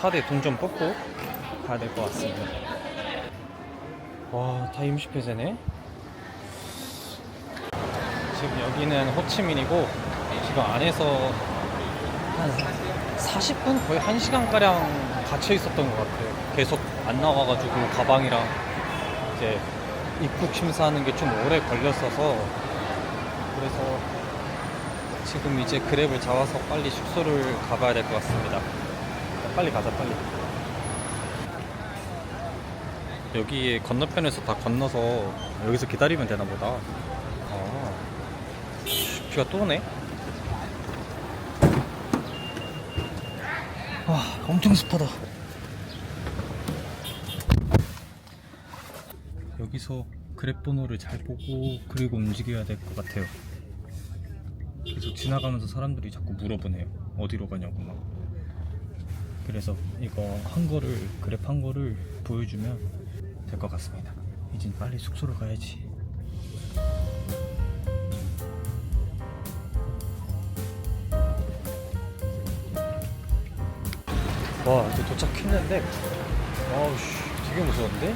카드에 돈 좀 뽑고 가야 될 것 같습니다. 와, 다 임시 폐쇄네. 지금 여기는 호치민이고 지금 안에서 한 40분? 거의 1시간가량 갇혀 있었던 것 같아요. 계속 안 나와가지고 가방이랑 이제 입국 심사하는 게 좀 오래 걸렸어서, 그래서 지금 이제 그랩을 잡아서 빨리 숙소를 가봐야 될 것 같습니다. 빨리 가자, 빨리. 여기 건너편에서 다 건너서 여기서 기다리면 되나 보다. 아, 비가 또 오네. 아, 엄청 습하다. 여기서 그랩 번호를 잘 보고 그리고 움직여야 될 것 같아요. 계속 지나가면서 사람들이 자꾸 물어보네요. 어디로 가냐고 막. 그래서 이거 한 거를, 그랩 한 거를 보여주면 될 것 같습니다. 이젠 빨리 숙소로 가야지. 와, 이제 도착했는데, 아우씨, 되게 무서운데?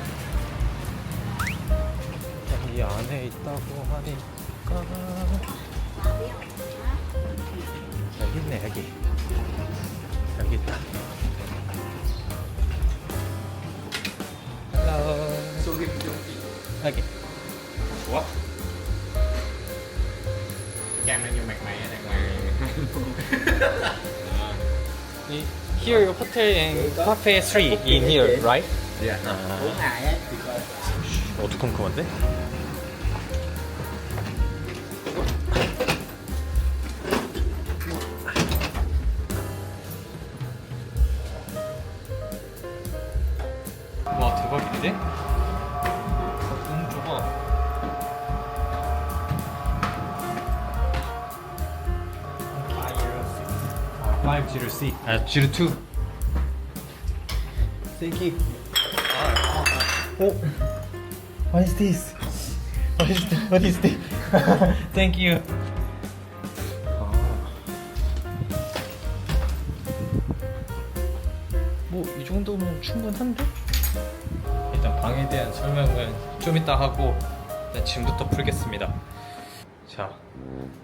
이 안에 있다고 하니까. 여기 있네, 여기. 여기 있다. Hello. 여기. Ủa? Cam đang vô mặt mày ở đàng hoàng. Here, hotel and cafe 3 in here, right? Dạ. 아, 4 ngày á thì coi. 어두컴컴한데? 와, 대박인데? 너무 좁아. 506. 02. Thank you. Oh, what is this? What is this? Thank you. 뭐 이 정도면 충분한데? 일단 방에 대한 설명은 좀 이따 하고 일단 짐부터 풀겠습니다. 자,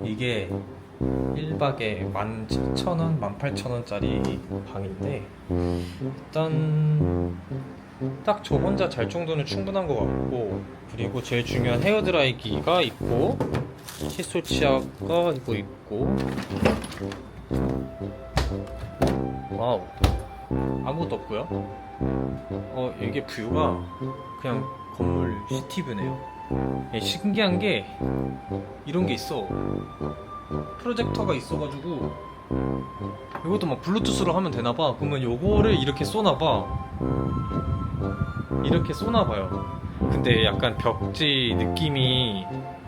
이게 1박에 17,000원, 18,000원짜리 방인데, 일단 딱 저 혼자 잘 정도는 충분한 것 같고, 그리고 제일 중요한 헤어드라이기가 있고, 칫솔 치약가 이거 있고, 와우, 아무것도 없고요. 이게 뷰가 그냥 건물 시티뷰네요. 신기한 게 이런 게 있어. 프로젝터가 있어가지고 이것도 막 블루투스로 하면 되나봐. 그러면 요거를 이렇게 쏘나봐. 이렇게 쏘나봐요. 근데 약간 벽지 느낌이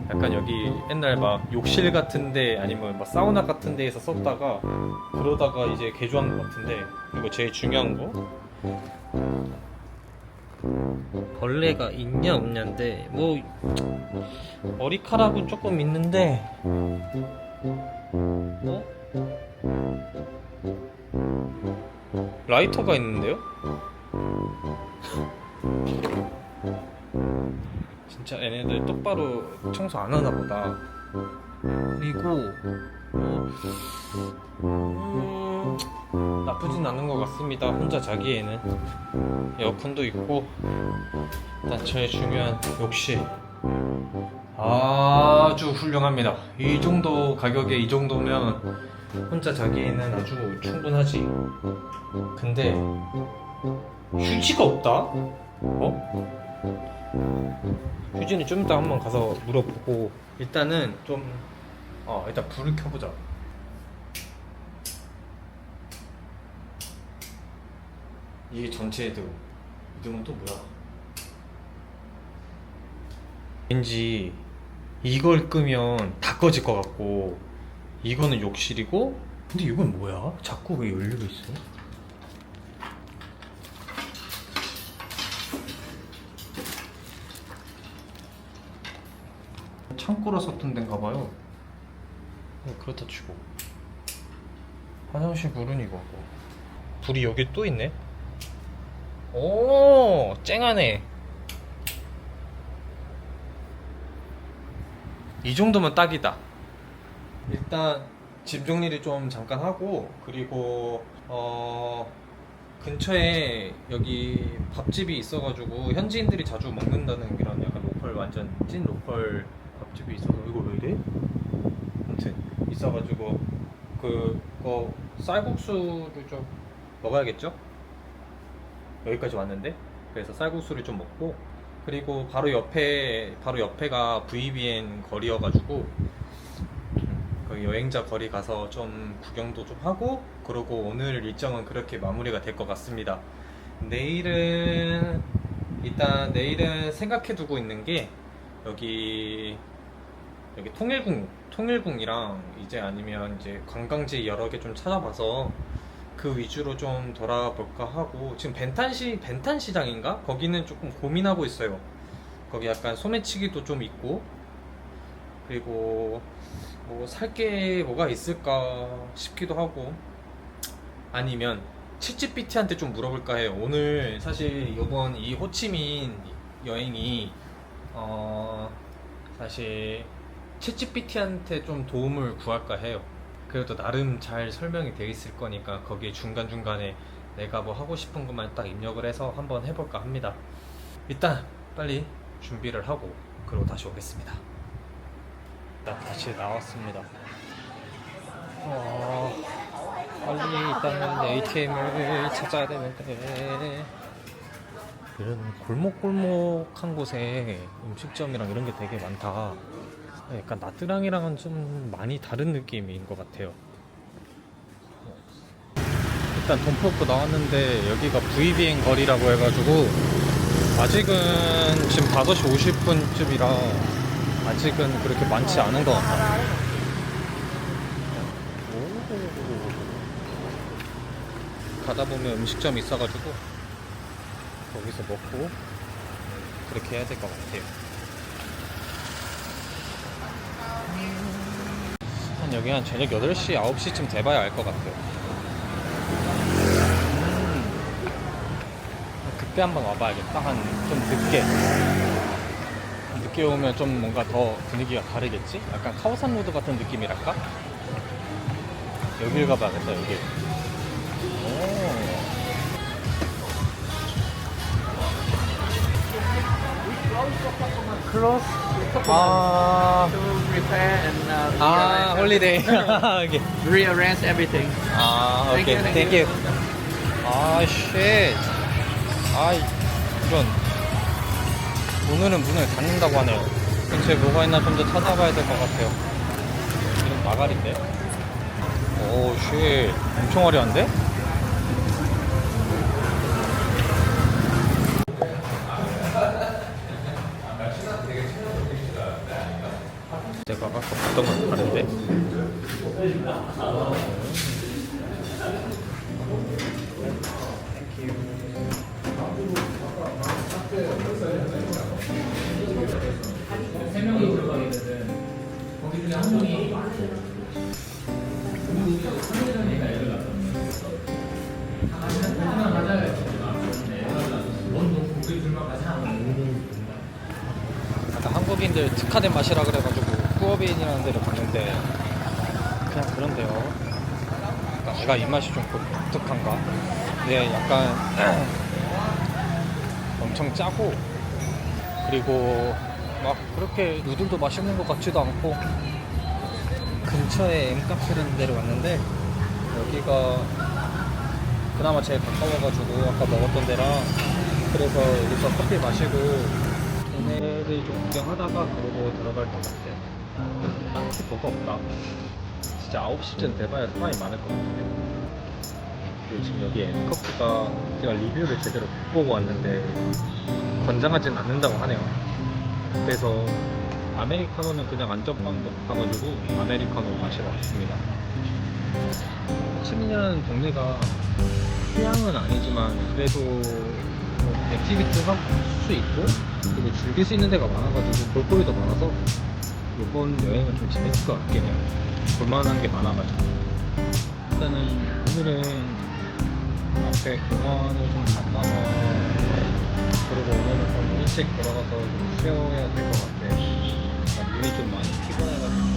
약간 여기 옛날 막 욕실 같은데 아니면 막 사우나 같은 데에서 썼다가 그러다가 이제 개조한 것 같은데, 그리고 제일 중요한 거, 벌레가 있냐 없냐인데, 뭐 머리카락은 조금 있는데, 라이터가 있는데요? 진짜 얘네들 똑바로 청소 안 하나 보다. 그리고 나쁘진 않은 것 같습니다. 혼자 자기에는. 에어컨도 있고, 일단 제일 중요한 욕실 아주 훌륭합니다. 이 정도 가격에 이 정도면 혼자 자기에는 아주 충분하지. 근데 휴지가 없다? 휴지는 좀 이따 한번 가서 물어보고, 일단은 좀 일단 불을 켜보자. 이게 전체 헤드. 이건 또 뭐야? 왠지 이걸 끄면 다 꺼질 것 같고, 이거는 욕실이고, 근데 이건 뭐야? 자꾸 왜 열리고 있어? 창고로 썼던 데인가 봐요. 그렇다 치고 화장실 물은 이거고, 불이 여기 또 있네? 오, 쨍하네. 이 정도면 딱이다. 일단 짐 정리를 좀 잠깐 하고, 그리고 근처에 여기 밥집이 있어가지고 현지인들이 자주 먹는다는 그런 약간 로컬, 완전 찐 로컬 밥집이 있어서, 이거 왜 이래? 아무튼 있어가지고 그거 쌀국수를 좀 먹어야겠죠? 여기까지 왔는데, 그래서 쌀국수를 좀 먹고, 그리고 바로 옆에가 VBN 거리여가지고 그 여행자 거리 가서 좀 구경도 좀 하고, 그러고 오늘 일정은 그렇게 마무리가 될 것 같습니다. 내일은 내일은 생각해 두고 있는 게 여기 통일궁이랑 이제 아니면 이제 관광지 여러 개 좀 찾아봐서 그 위주로 좀 돌아볼까 하고, 지금 벤탄 시장인가? 거기는 조금 고민하고 있어요. 거기 약간 소매치기도 좀 있고, 그리고 뭐 살 게 뭐가 있을까 싶기도 하고, 아니면 챗GPT한테 좀 물어볼까 해요. 오늘 사실 이번 이 호치민 여행이 사실 챗GPT한테 좀 도움을 구할까 해요. 그래도 나름 잘 설명이 되어 있을 거니까 거기에 중간중간에 내가 뭐 하고 싶은 것만 딱 입력을 해서 한번 해볼까 합니다. 일단 빨리 준비를 하고 그리고 다시 오겠습니다. 일단 다시 나왔습니다. 빨리 일단은 ATM을 찾아야 되는데, 이런 골목골목한 곳에 음식점이랑 이런 게 되게 많다. 약간 나트랑이랑은 좀 많이 다른 느낌인 것 같아요. 일단 돈 뽑고 나왔는데 여기가 VBN 거리라고 해가지고 아직은 지금 5시 50분쯤이라 아직은 그렇게 많지 않은 것 같다. 가다 보면 음식점이 있어가지고 거기서 먹고 그렇게 해야 될 것 같아요. 여기 한 저녁 8시, 9시쯤 돼봐야 알 것 같아요. 그때 한번 와봐야겠다. 좀 늦게 오면 좀 뭔가 더 분위기가 다르겠지? 약간 카오산 로드 같은 느낌이랄까? 여길 가봐야겠다, 여길. 클로스? To prepare and 홀리데이. 오케이. rearrange everything. 오케이. Thank you. 쉣. 이런. 오늘은 문을 닫는다고 하네요. 근처에 뭐가 있나 좀 더 찾아봐야 될 것 같아요. 이건 마가리인데? 쉣. 엄청 화려한데? 내가 아까 봤던 건 다른데? 세 명이 들어가게 되면 거기 중에 한 명이 아까 한국인들 특화된 맛이라 그래가지고 꾸어빈이라는 데를 갔는데 그냥 그런데요. 약간 제가 입맛이 좀 독특한가? 근데 약간 엄청 짜고, 그리고 막 그렇게 누들도 맛있는 것 같지도 않고, 근처에 M카페라는 데를 왔는데 여기가 그나마 제일 가까워가지고 아까 먹었던 데라, 그래서 여기서 커피 마시고 동네를 좀 구경하다가 그러고 들어갈 것 같아요. 딱히 뭐가 없다. 진짜 9시쯤 돼봐야 사람이 많을 것 같은데. 그리고 지금 여기 M커피가 제가 리뷰를 제대로 못 보고 왔는데 권장하진 않는다고 하네요. 그래서 아메리카노는 그냥 안전빵도 가가지고 아메리카노 마시러 왔습니다. 호치민이라는 동네가 휴양은 아니지만 그래도 뭐 액티비티 할 수 있고, 그리고 즐길 수 있는 데가 많아가지고 볼거리도 많아서 이번 여행은 좀 재밌을 것 같긴 해요. 볼만한 게 많아가지고. 일단은 오늘은 앞에 공원을 좀 갔다가 그리고 오늘은 좀 일찍 들어가서 좀 쉬어야 될 것 같아. 눈이 좀 많이 피곤해가지고.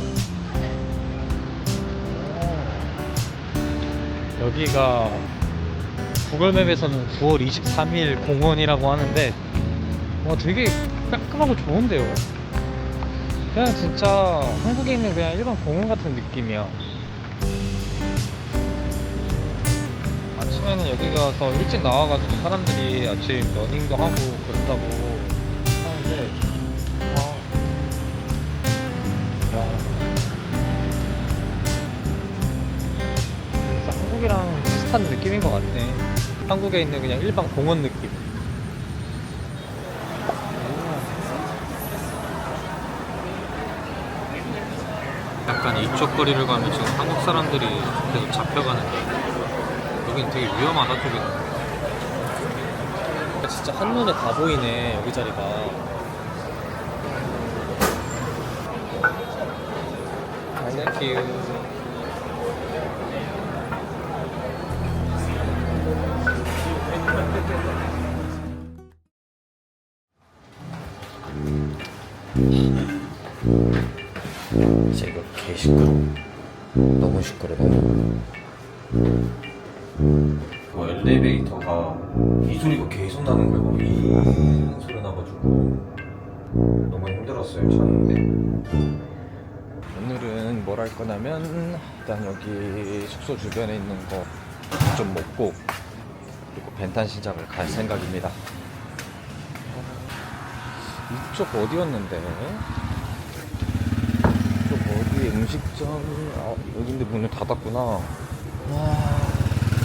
여기가 구글맵에서는 9월 23일 공원이라고 하는데 되게 깔끔하고 좋은데요. 그냥 진짜 한국에 있는 그냥 일반 공원 같은 느낌이야. 아침에는 여기 가서 일찍 나와가지고 사람들이 아침 러닝도 하고 그런다고 하는데 야, 진짜 한국이랑 비슷한 느낌인 것 같네. 한국에 있는 그냥 일반 공원 느낌. 약간 이쪽 거리를 가면 지금 한국 사람들이 계속 잡혀가는데 여긴 되게 위험하다. 저기 진짜 한눈에 다 보이네 여기 자리가. 땡큐. 진짜 이거 개 시끄러. 너무 시끄러워. 엘리베이터가 이 소리가 계속 나는 거예요. 이 소리 나가지고 너무 힘들었어요. 저는데 오늘은 뭘 할 거냐면 일단 여기 숙소 주변에 있는 거 좀 먹고 그리고 벤탄 시장을 갈 생각입니다. 이쪽 어디였는데? 이쪽 어디 음식점? 여긴데 문을 닫았구나.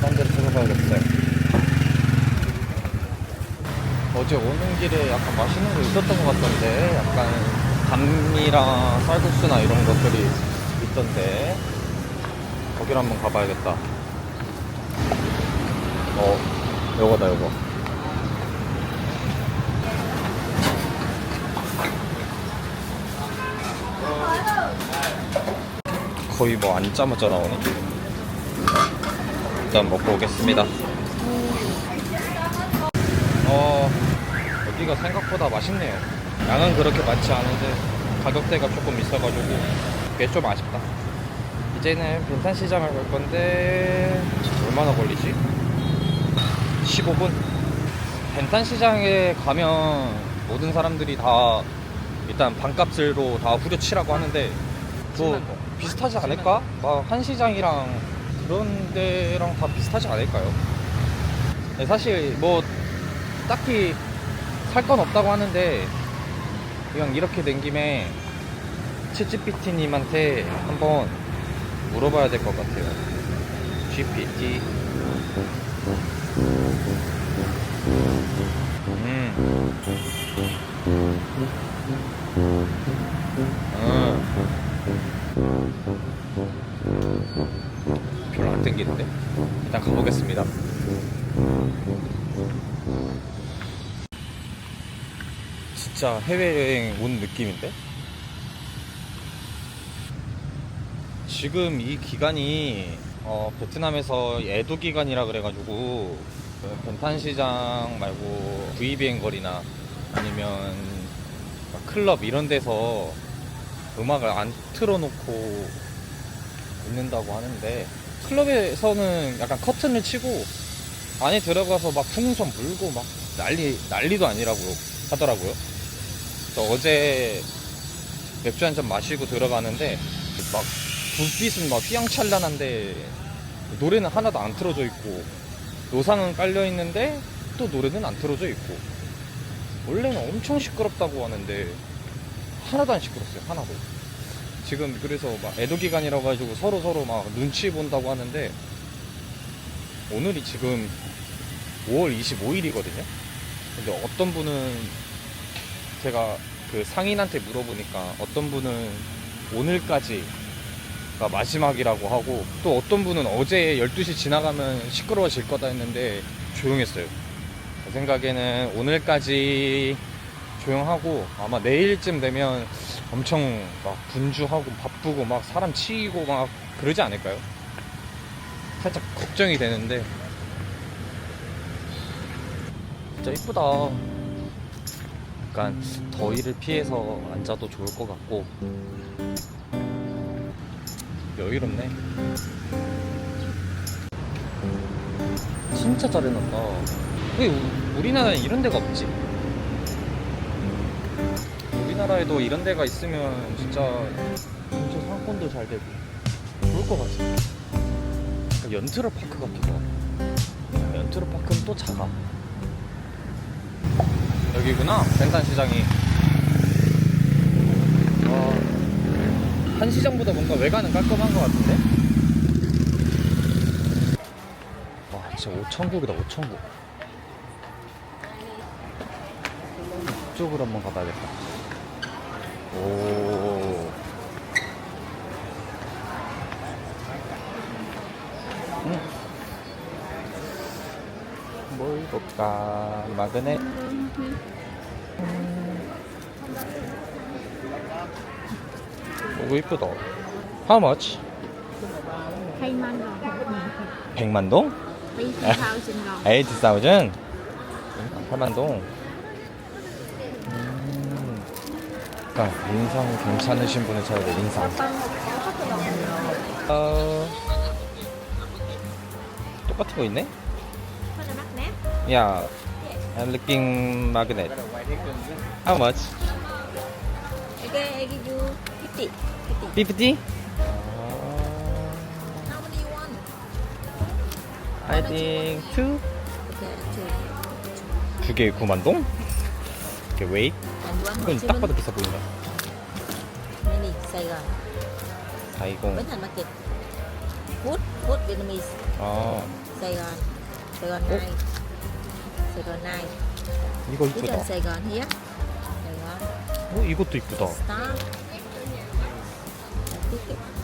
딴 데로 찾아봐야겠어요. 어제 오는 길에 약간 맛있는 거 있었던 것 같던데, 약간 감미랑 쌀국수나 이런 것들이 있던데 거기를 한번 가봐야겠다. 요거다 요거. 거의 뭐 앉자마자 나오네. 일단 먹고 오겠습니다. 여기가 생각보다 맛있네요. 양은 그렇게 많지 않은데 가격대가 조금 있어가지고 그게 좀 아쉽다. 이제는 벤탄 시장을 갈 건데 얼마나 걸리지? 15분? 벤탄 시장에 가면 모든 사람들이 다 일단 반값으로 다 후려치라고 하는데 뭐 비슷하지 않을까? 막 한시장이랑 그런 데랑 다 비슷하지 않을까요? 네, 사실 뭐 딱히 살 건 없다고 하는데 그냥 이렇게 된 김에 챗GPT님한테 한번 물어봐야 될 것 같아요. GPT. 별로 안 땡기는데? 일단 가보겠습니다. 진짜 해외여행 온 느낌인데? 지금 이 기간이 베트남에서 애도 기간이라 그래가지고 벤탄 시장 말고 구이비행 거리나 아니면 클럽 이런 데서 음악을 안 틀어놓고 있는다고 하는데, 클럽에서는 약간 커튼을 치고 안에 들어가서 막 풍선 불고 막 난리도 아니라고 하더라고요. 그래서 어제 맥주 한잔 마시고 들어가는데 막 불빛은 막 휘황찬란한데 노래는 하나도 안 틀어져 있고 노상은 깔려 있는데 또 노래는 안 틀어져 있고, 원래는 엄청 시끄럽다고 하는데 하나도 안 시끄럽어요. 하나도. 지금 그래서 막 애도 기간이라고 가지고 서로 막 눈치 본다고 하는데, 오늘이 지금 5월 25일이거든요. 근데 어떤 분은, 제가 그 상인한테 물어보니까 어떤 분은 오늘까지가 마지막이라고 하고, 또 어떤 분은 어제 12시 지나가면 시끄러워질 거다 했는데 조용했어요. 제 생각에는 오늘까지 조용하고 아마 내일쯤 되면 엄청 막 분주하고 바쁘고 막 사람 치이고 막 그러지 않을까요? 살짝 걱정이 되는데 진짜 이쁘다. 약간 더위를 피해서 앉아도 좋을 것 같고 여유롭네. 진짜 잘 해놨다. 왜 우리나라에 이런 데가 없지? 우리나라에도 이런 데가 있으면 진짜 상권도 잘 되고 좋을 것 같아. 약간 연트러 파크 같기도 하고. 연트러 파크는 또 작아. 여기구나, 벤산시장이. 한 시장보다 뭔가 외관은 깔끔한 것 같은데? 와, 진짜 5천국이다, 5천국. 이쪽으로 한번 가봐야겠다. 오. 뭘 볼까? 마그넷. 오고 이쁘다. How much? 100만 동? 80,000. 8만 동. 약간 인상 괜찮으신 분을 찾아야 돼. 인상. 똑같은 거 있네? Yeah, I'm looking magnet. How much? Okay, I give you 50. 50? How many you want? I think 2? Okay, two. 두 개에 9만 동? Okay, wait. And one 이건 딱 봐도 비싸 보인다. mini Saigon. 사이공. Bến Thành Market. Food Vietnamese. 아, Saigon. Saigon 9. Saigon 9. 이거 This 이쁘다. one Saigon here. Saigon. 이것도 이쁘다. Star.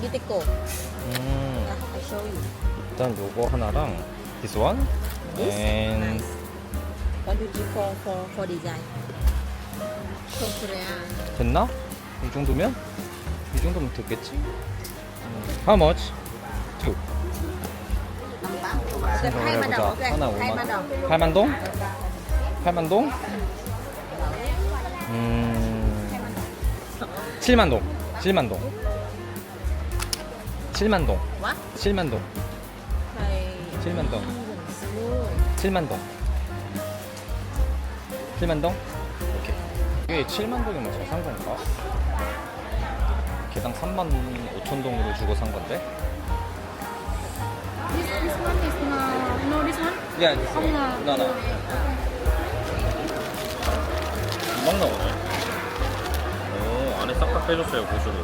Beautiful. Yeah, I show you. 일단 요거 하나랑 this one This and nice. 1, 2, 3, 4 for design. From Korea. 됐나? 이 정도면? 이 정도면 됐겠지? How much? 2. Okay, 생각을 2만 해보자. đồng. Okay, 하나 2만 5만. đồng. 8만 동? 8만 동? 7만 동. 7만 동. 7만 동. What? 7만 동. Thầy 7만 동. luôn. 7만 동. 7만 동? 오케이. 이게 7만 동이면 잘 산 건가? 개당 3만 5천 동으로 주고 산 건데? This one is no this one. 야, Không ngờ. 나나. 금방 나오네. 오, 안에 싹 다 빼줬어요, 고수를.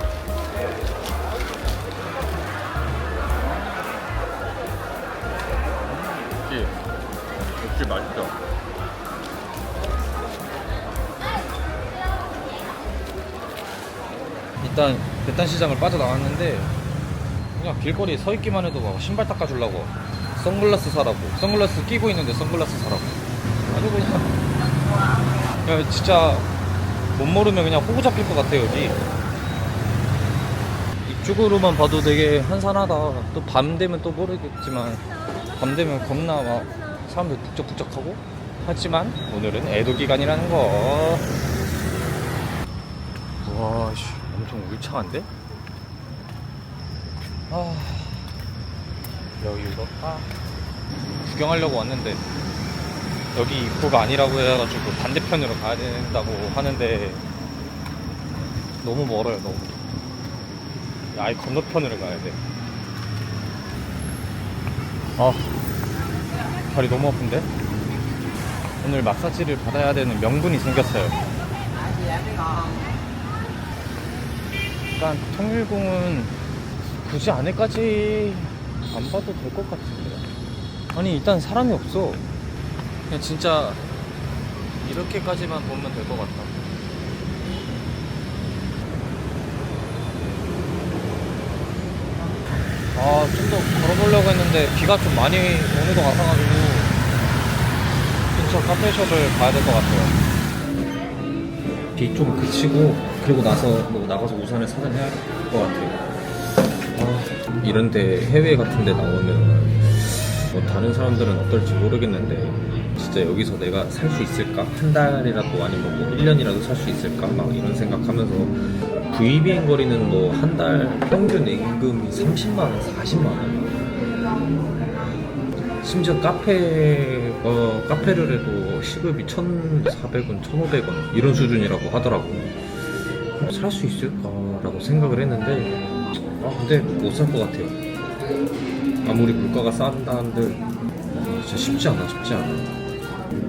역시 맛있다. 일단 배탄시장을 빠져나왔는데 그냥 길거리에 서 있기만 해도 막 신발 닦아주려고 선글라스 사라고 선글라스 끼고 있는데 선글라스 사라고 아주 그냥 진짜 못 모르면 그냥 호구 잡힐 것 같아 여기. 이쪽으로만 봐도 되게 한산하다. 또 밤 되면 또 모르겠지만 밤 되면 겁나 막 사람들 북적북적하고 하지만 오늘은 애도 기간이라는 거. 와, 씨, 엄청 울창한데? 아, 여유롭다. 구경하려고 왔는데 여기 입구가 아니라고 해가지고 반대편으로 가야 된다고 하는데 너무 멀어요. 너무. 아예 건너편으로 가야 돼. 아, 다리 너무 아픈데? 오늘 마사지를 받아야 되는 명분이 생겼어요. 일단 통일궁은 굳이 안에까지 안 봐도 될 것 같은데. 아니 일단 사람이 없어. 그냥 진짜 이렇게까지만 보면 될 것 같다. 아, 좀 더 걸어보려고 했는데 비가 좀 많이 오는 것 같아가지고 근처 카페숍을 가야 될 것 같아요. 비 좀 그치고 그리고 나서 뭐 나가서 우산을 사든 해야 될 것 같아요. 아, 이런데 해외 같은데 나오면 뭐 다른 사람들은 어떨지 모르겠는데 진짜 여기서 내가 살 수 있을까? 한 달이라도 아니면 뭐 1년이라도 살 수 있을까? 막 이런 생각하면서 VBN 거리는 뭐 한 달 평균 임금이 30만 원, 40만 원. 심지어 카페를 해도 시급이 1,400원, 1,500원 이런 수준이라고 하더라고. 살 수 있을까라고 생각을 했는데 근데 못 살 것 같아요. 아무리 물가가 싼다 한들 진짜 쉽지 않아.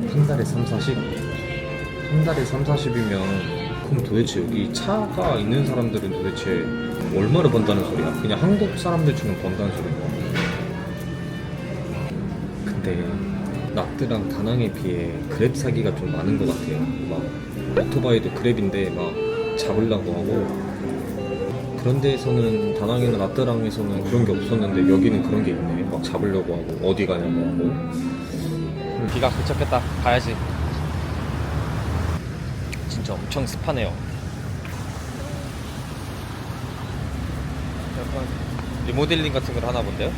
한 달에 3, 40? 한 달에 3, 40이면 그럼 도대체 여기 차가 있는 사람들은 도대체 얼마를 번다는 소리야? 그냥 한국 사람들처럼 번다는 소리야. 근데 나트랑 다낭에 비해 그랩 사기가 좀 많은 것 같아요. 막 오토바이도 그랩인데 막 잡으려고 하고 그런 데에서는 다낭이나 나트랑에서는 그런 게 없었는데 여기는 그런 게 있네. 막 잡으려고 하고 어디 가냐고 하고. 비가 그쳤겠다. 가야지. 진짜 엄청 습하네요. 약간 리모델링 같은 걸 하나 본데요?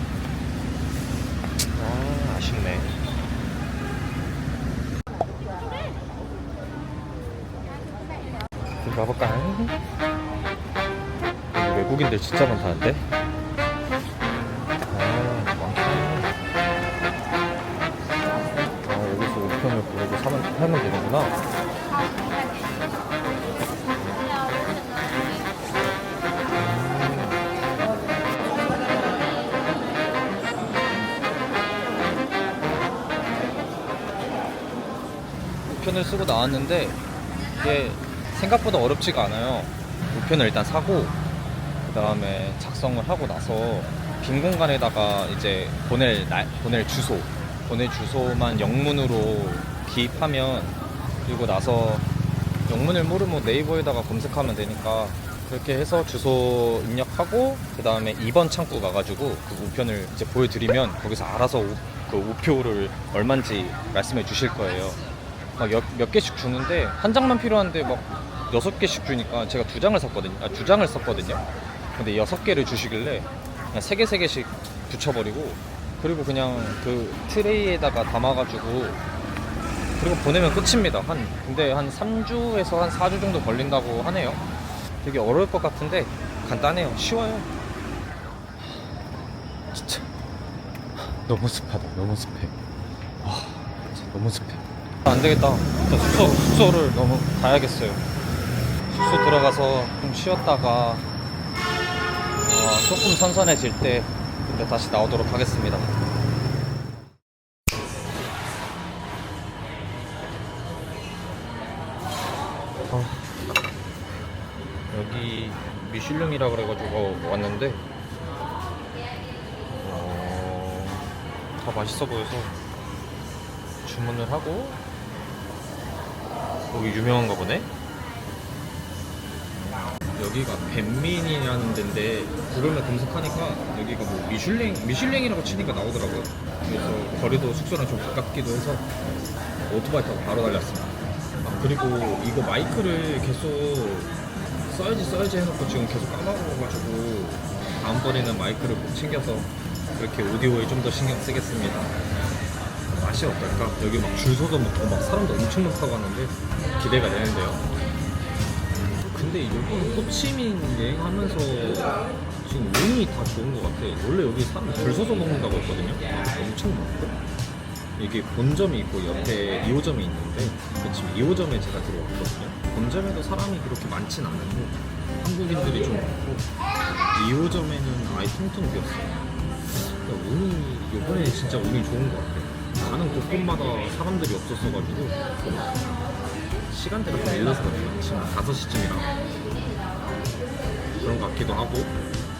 아쉽네. 좀 가볼까요? 여기 외국인들 진짜 많다는데? 많구나. 여기서 우편을 보내고 살면 되는구나. 우편을 쓰고 나왔는데 이게 생각보다 어렵지가 않아요. 우편을 일단 사고 그 다음에 작성을 하고 나서 빈 공간에다가 이제 보낼 주소만 영문으로 기입하면, 그리고 나서 영문을 모르면 네이버에다가 검색하면 되니까 그렇게 해서 주소 입력하고 그 다음에 2번 창구 가가지고 그 우편을 이제 보여드리면 거기서 알아서 그 우표를 얼마인지 말씀해 주실 거예요. 막 몇 개씩 주는데 한 장만 필요한데 막 6개씩 주니까 제가 2장을 샀거든요. 근데 6개를 주시길래 그냥 3개씩 붙여버리고, 그리고 그냥 그 트레이에다가 담아가지고 그리고 보내면 끝입니다. 근데 한 3주에서 한 4주 정도 걸린다고 하네요. 되게 어려울 것 같은데 간단해요. 쉬워요. 진짜 너무 습하다. 너무 습해. 진짜 너무 습해. 안 되겠다. 일단 숙소를 너무 가야겠어요. 숙소 들어가서 좀 쉬었다가 조금 선선해질 때 그때 다시 나오도록 하겠습니다. 여기 미슐랭이라 그래가지고 왔는데 다 맛있어 보여서 주문을 하고, 여기 유명한가 보네? 여기가 벤민이라는 데인데 구글맵 검색하니까 여기가 뭐 미슐랭이라고 치니까 나오더라고요. 그래서 거리도 숙소랑 좀 가깝기도 해서 오토바이 타고 바로 달렸습니다. 그리고 이거 마이크를 계속 써야지 해놓고 지금 계속 까먹어가지고 다음번에는 마이크를 꼭 챙겨서 그렇게 오디오에 좀 더 신경 쓰겠습니다. 맛이 어떨까? 여기 막 줄 서서 먹고 막 사람도 엄청 많다고 하는데 기대가 되는데요. 근데 여기 호치민 여행하면서 지금 운이 다 좋은 것 같아. 원래 여기 사람 줄 서서 먹는다고 했거든요. 엄청 많고, 이게 본점이 있고 옆에 2호점이 있는데 지금 2호점에 제가 들어왔거든요. 본점에도 사람이 그렇게 많진 않은데 한국인들이 좀 많고 2호점에는 아예 텅텅 비었어요. 그러니까 운이 이번에 진짜 운이 좋은 것 같아요. 가는 곳곳마다 사람들이 없었어가지고 시간대가 좀 일러서 그런가? 지금 5시쯤이라 그런 것 같기도 하고,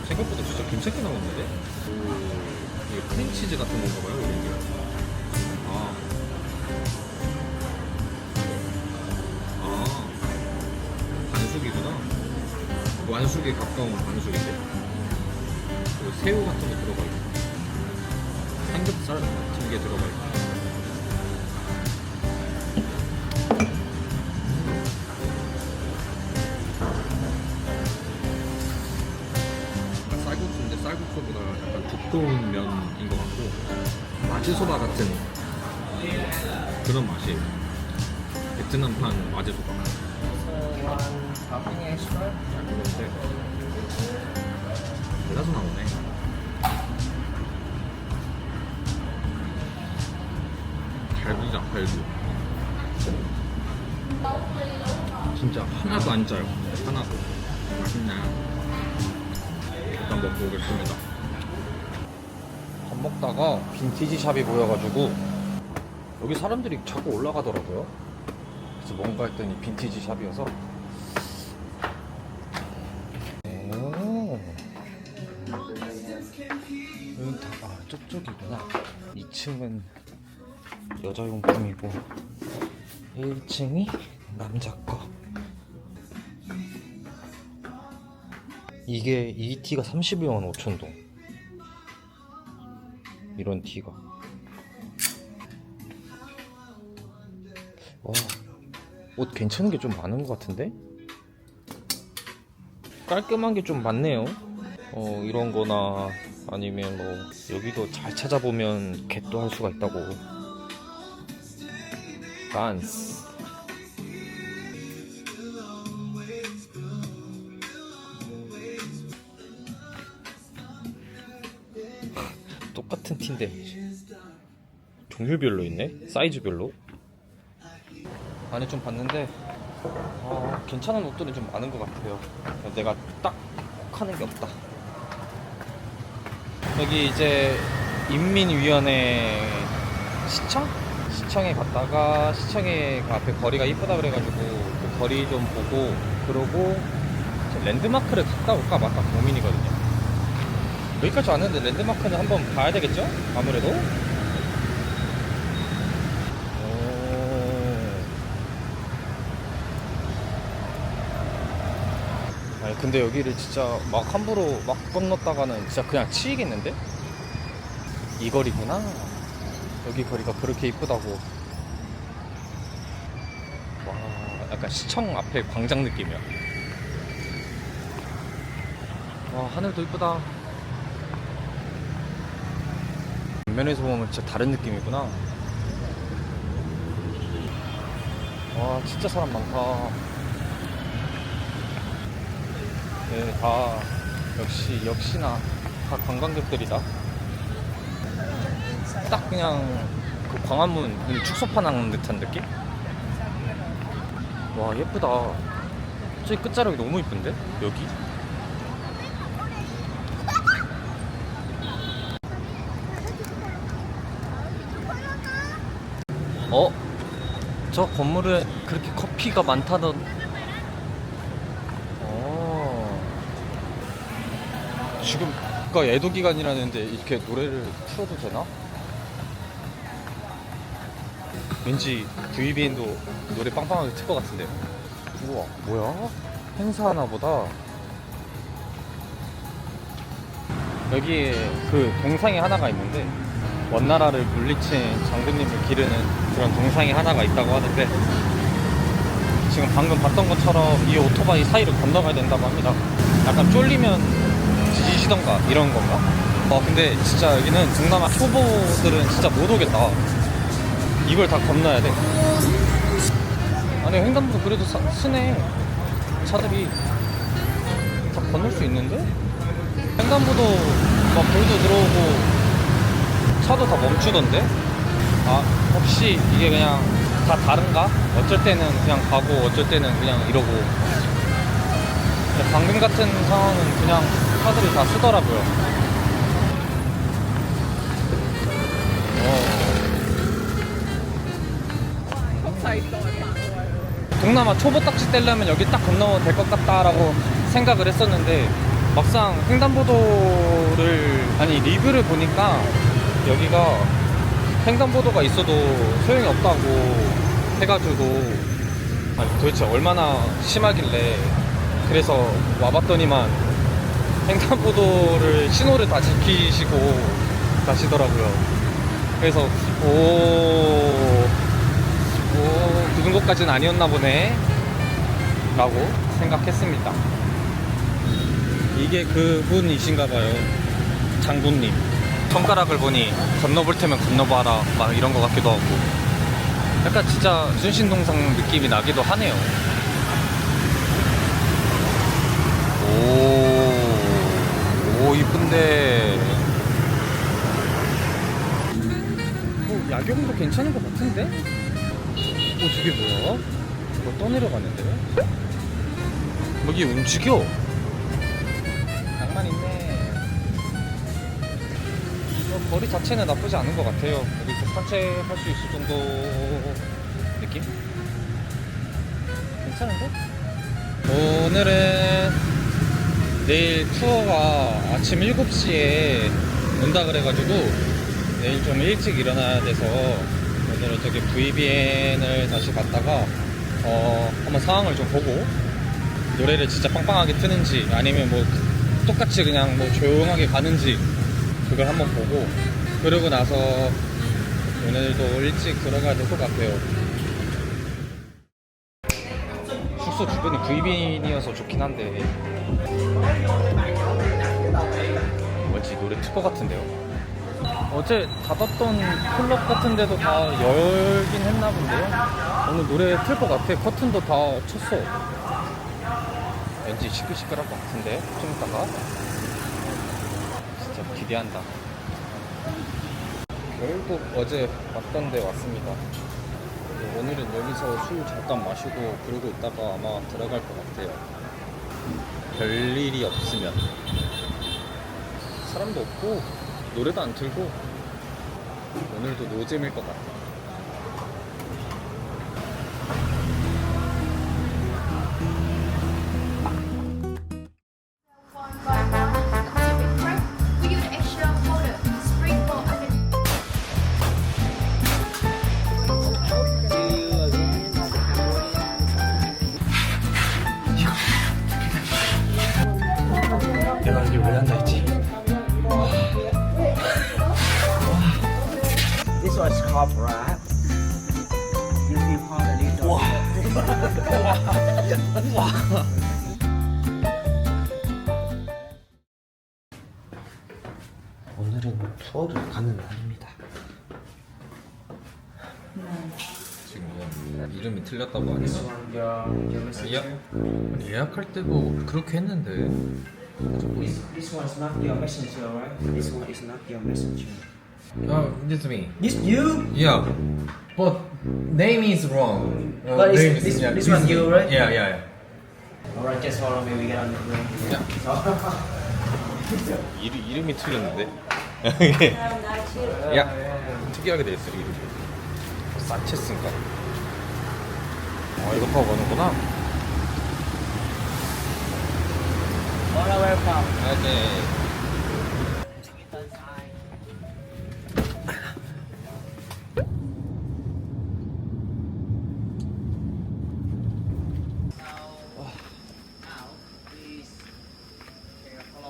생각보다 진짜 괜찮게 나왔는데? 이게 크림치즈 같은 건가 봐요, 이게. 반숙이구나. 완숙에 가까운 반숙인데? 그리고 새우 같은 거 들어가 있고, 삼겹살 같은 게 들어가 있고. 쌀국수인데 쌀국수보다 약간 두꺼운 면인 것 같고, 마지소바 같은 그런 맛이에요. 베트남판 마제 소바. 달라서 나오네. 달구자 달구. 진짜 하나도 안 짜요. 하나도. 맛있나요? 일단 먹고 오겠습니다. 밥 먹다가 빈티지 샵이 보여가지고 여기 사람들이 자꾸 올라가더라고요. 그래서 뭔가 했더니 빈티지 샵이어서. 오. 여기 다 저쪽이구나. 2층은 여자 용품이고 1층이 남자 거. 이게 이 티가 32만 5천 동. 이런 티가. 와, 옷 괜찮은 게 좀 많은 것 같은데? 깔끔한 게 좀 많네요. 이런 거나 아니면 뭐 여기도 잘 찾아보면 겟도 할 수가 있다고. 반스. 똑같은 티인데 종류별로 있네? 사이즈별로? 안에 좀 봤는데 괜찮은 옷들이 좀 많은 것 같아요. 내가 딱 하는 게 없다. 여기 이제 인민위원회 시청? 시청에 갔다가 시청에 그 앞에 거리가 이쁘다 그래가지고 그 거리 좀 보고 그러고 랜드마크를 갔다 올까 말까 고민이거든요. 여기까지 왔는데 랜드마크는 한번 봐야 되겠죠? 아무래도. 아니 근데 여기를 진짜 막 함부로 막 건넜다가는 진짜 그냥 치이겠는데? 이 거리구나. 여기 거리가 그렇게 이쁘다고. 와, 약간 시청 앞에 광장 느낌이야. 와, 하늘도 이쁘다. 전면에서 보면 진짜 다른 느낌이구나. 와, 진짜 사람 많다. 네, 다 역시나 다 관광객들이다. 딱 그냥 그 광화문 축소판 하는 듯한 느낌? 와, 예쁘다. 저기 끝자락이 너무 이쁜데? 여기? 저 건물에 그렇게 커피가 많다던. 지금 그니까 애도 기간이라는데 이렇게 노래를 틀어도 되나? 왠지 VBN도 노래 빵빵하게 틀 것 같은데요. 우와, 뭐야? 행사하나 보다. 여기에 그 동상이 하나가 있는데 원나라를 물리친 장군님을 기르는 그런 동상이 하나가 있다고 하는데 지금 방금 봤던 것처럼 이 오토바이 사이를 건너가야 된다고 합니다. 약간 쫄리면 지지시던가 이런 건가? 근데 진짜 여기는 동남아 초보들은 진짜 못 오겠다. 이걸 다 건너야 돼. 아니 횡단보도 그래도 쓰네. 차들이 다 건널 수 있는데? 횡단보도 막 불도 들어오고 차도 다 멈추던데? 혹시 이게 그냥 다 다른가? 어쩔 때는 그냥 가고 어쩔 때는 그냥 이러고. 방금 같은 상황은 그냥 차들이 다 쓰더라고요. 동남아 초보 딱지 떼려면 여기 딱 건너면 될 것 같다라고 생각을 했었는데 막상 횡단보도를 리뷰를 보니까 여기가 횡단보도가 있어도 소용이 없다고 해가지고 도대체 얼마나 심하길래 그래서 와봤더니만 횡단보도를 신호를 다 지키시고 가시더라고요. 그래서 그 정도까지는 아니었나 보네 라고 생각했습니다. 이게 그분이신가봐요. 장군님. 손가락을 보니 건너볼 테면 건너봐라 막 이런 것 같기도 하고. 약간 진짜 순신동상 느낌이 나기도 하네요. 오, 이쁜데. 야경도 괜찮은 것 같은데? 저게 뭐야? 이거 떠내려가는데? 여기 움직여. 낭만 있네. 거리 자체는 나쁘지 않은 것 같아요. 여기서 산책할 수 있을 정도 느낌? 괜찮은데? 오늘은 내일 투어가 아침 7시에 온다 그래가지고 내일 좀 일찍 일어나야 돼서 오늘은 저기 VBN을 다시 갔다가 한번 상황을 좀 보고 노래를 진짜 빵빵하게 트는지 아니면 뭐 똑같이 그냥 뭐 조용하게 가는지 그걸 한번 보고 그러고 나서 오늘도 일찍 들어가야 될 것 같아요. 숙소 주변이 VBN이어서 좋긴 한데 뭐지 노래 특허 같은데요? 어제 닫았던 클럽 같은 데도 다 열긴 했나 본데요? 오늘 노래 틀 것 같아. 커튼도 다 쳤어. 왠지 시끌시끌할 것 같은데 좀 이따가 진짜 기대한다. 결국 어제 왔던 데 왔습니다. 오늘은 여기서 술 잠깐 마시고 그러고 있다가 아마 들어갈 것 같아요. 별일이 없으면. 사람도 없고 노래도 안 틀고 오늘도 노잼일 것 같아. 내가 여기 왜 한다 했지? This one is called wrap. You feel hot a little. 오늘은 투어를 가는 날입니다. 지금 이름이 틀렸다고 하니까 예약할 때도 그렇게 했는데 This one is not your messenger, right? This one is not your messenger. This me. This you? Yeah, but name is wrong. But this one you, right? Yeah. Alright, just hold on, maybe we get on the plane. 이름이 틀렸는데? 야, 특이하게 돼 있어 이름이. 산체스인가? 이거 타고 가는구나. Alright, welcome. 오케이.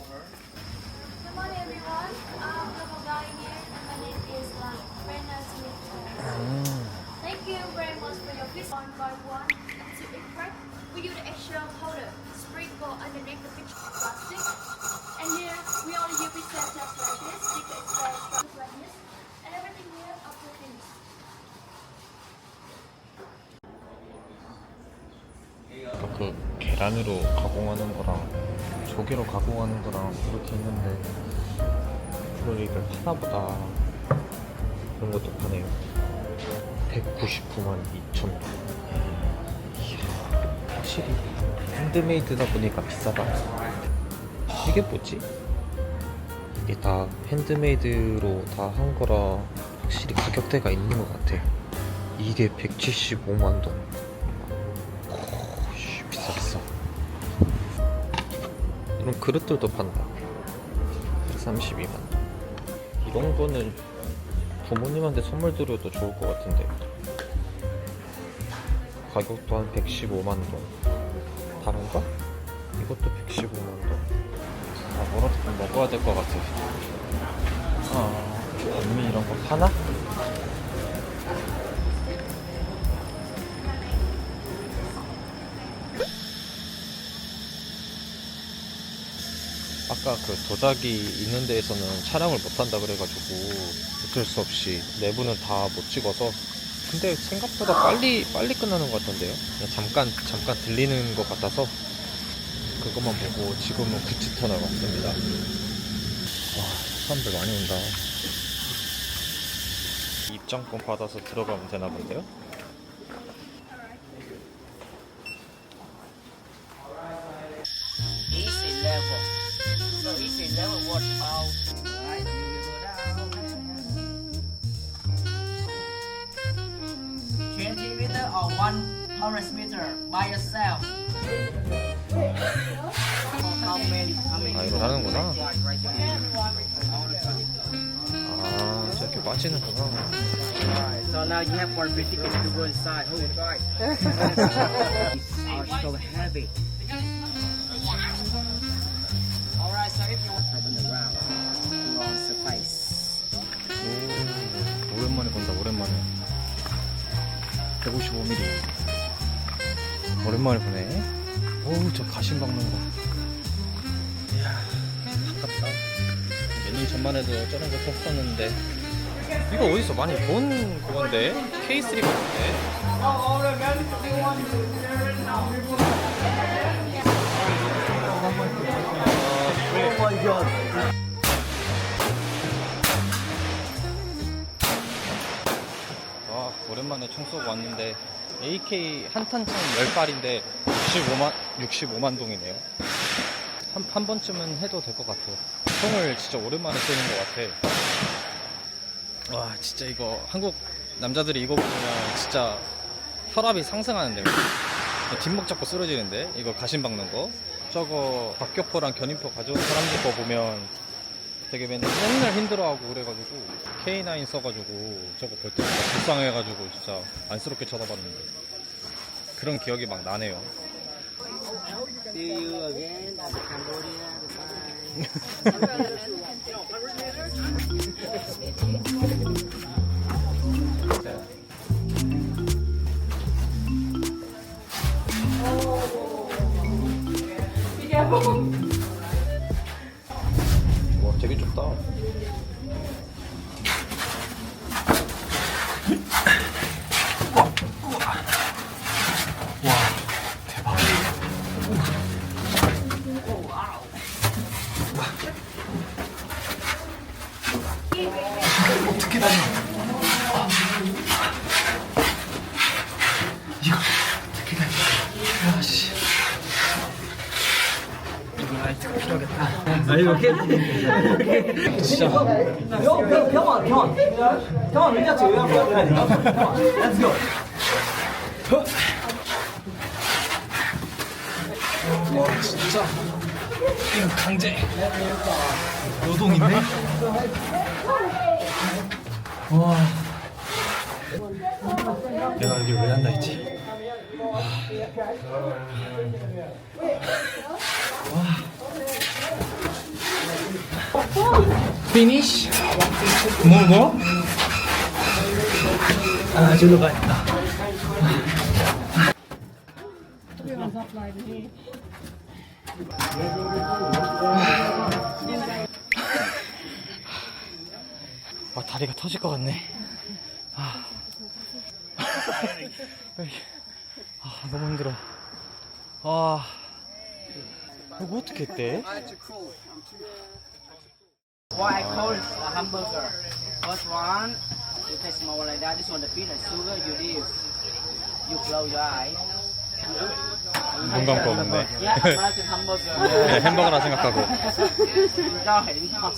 Good morning, everyone. I'm Kabagay here, and my name is Lan. Very nice to meet you. Thank you very much for your visit. On by one, to extract, we use the extra powder, sprinkle underneath the picture of plastic. And here, we only use pizza just like this, you can extract like this, and everything here up to finish. 그 계란으로 가공하는 거랑 조개로 가공하는 거랑 그렇게 있는데 브로리를 파나보다. 그런 것도 파네요. 199만 2천 원. 이야, 확실히 핸드메이드다 보니까 비싸다. 이게 뭐지? 이게 다 핸드메이드로 다 한 거라 확실히 가격대가 있는 것 같아. 이게 175만 원. 비싸. 이런 그릇들도 판다. 132만. 이런 거는 부모님한테 선물 드려도 좋을 것 같은데. 가격도 한 115만 원. 다른가? 이것도 115만 원. 뭐라도 좀 먹어야 될 것 같아. 언니 이런 거 파나? 아까 그 도자기 있는 데에서는 촬영을 못 한다 그래가지고 어쩔 수 없이 내부는 다 못 찍어서 근데 생각보다 빨리 끝나는 것 같던데요. 그냥 잠깐 들리는 것 같아서 그것만 보고 지금은 구치 터널 왔습니다. 와, 사람들 많이 온다. 입장권 받아서 들어가면 되나 본데요? Easy level. So easy level what about? Right, you will go down. 20 meter or 100 meter by yourself. How many? 아, 이걸 하는구나. Right, right there. 아, 저렇게 빠지는구나. Alright, so now you have 1 ticket to go inside. Hold it right. Are so heavy. Alright, so if you want to open the ground, long suffice. 오, 오랜만에 본다, 오랜만에. 155mm. 오랜만에 보네. 어우, 저 가심 박는 거. 이야, 아깝다. 몇 년 전만 해도 저런 거 탔었는데. 이거 어디서 많이 본 그건데? K3 같은데? 와, 오랜만에 총 쏘고 왔는데 AK 한탄창 10발인데 65만 동이네요. 한 번쯤은 해도 될 것 같아요. 총을 진짜 오랜만에 쏘는 것 같아. 와, 진짜 이거 한국 남자들이 이거 보면 진짜 혈압이 상승하는데, 뒷목 잡고 쓰러지는데, 이거 가심 박는 거. 저거 박격포랑 견인포 가져온 사람들 거 보면 되게 맨날 힘들어하고 그래가지고 K9 써가지고 저거 볼 때마다 불쌍해가지고 진짜 안쓰럽게 쳐다봤는데 그런 기억이 막 나네요. See you again at Cambodia. 와, 되게 좁다. 진짜. 병원 의자 요양 가야 된다. Let's go. 와, 진짜 이거 강제 노동인데? 와, 내가 여기 왜 한다 했지? 피니쉬? 뭐? 아, 저기로 가야겠다. 와, 다리가 터질 것 같네. 아, 너무 힘들어. 아, 이거 어떻게 했대? What I call a hamburger. First one, you take small like that. This one, the peanut sugar. You leave. You close your eye. 눈 감고 없네. Yeah, American hamburger. 네, 햄버거라 생각하고. Enjoy, enjoy.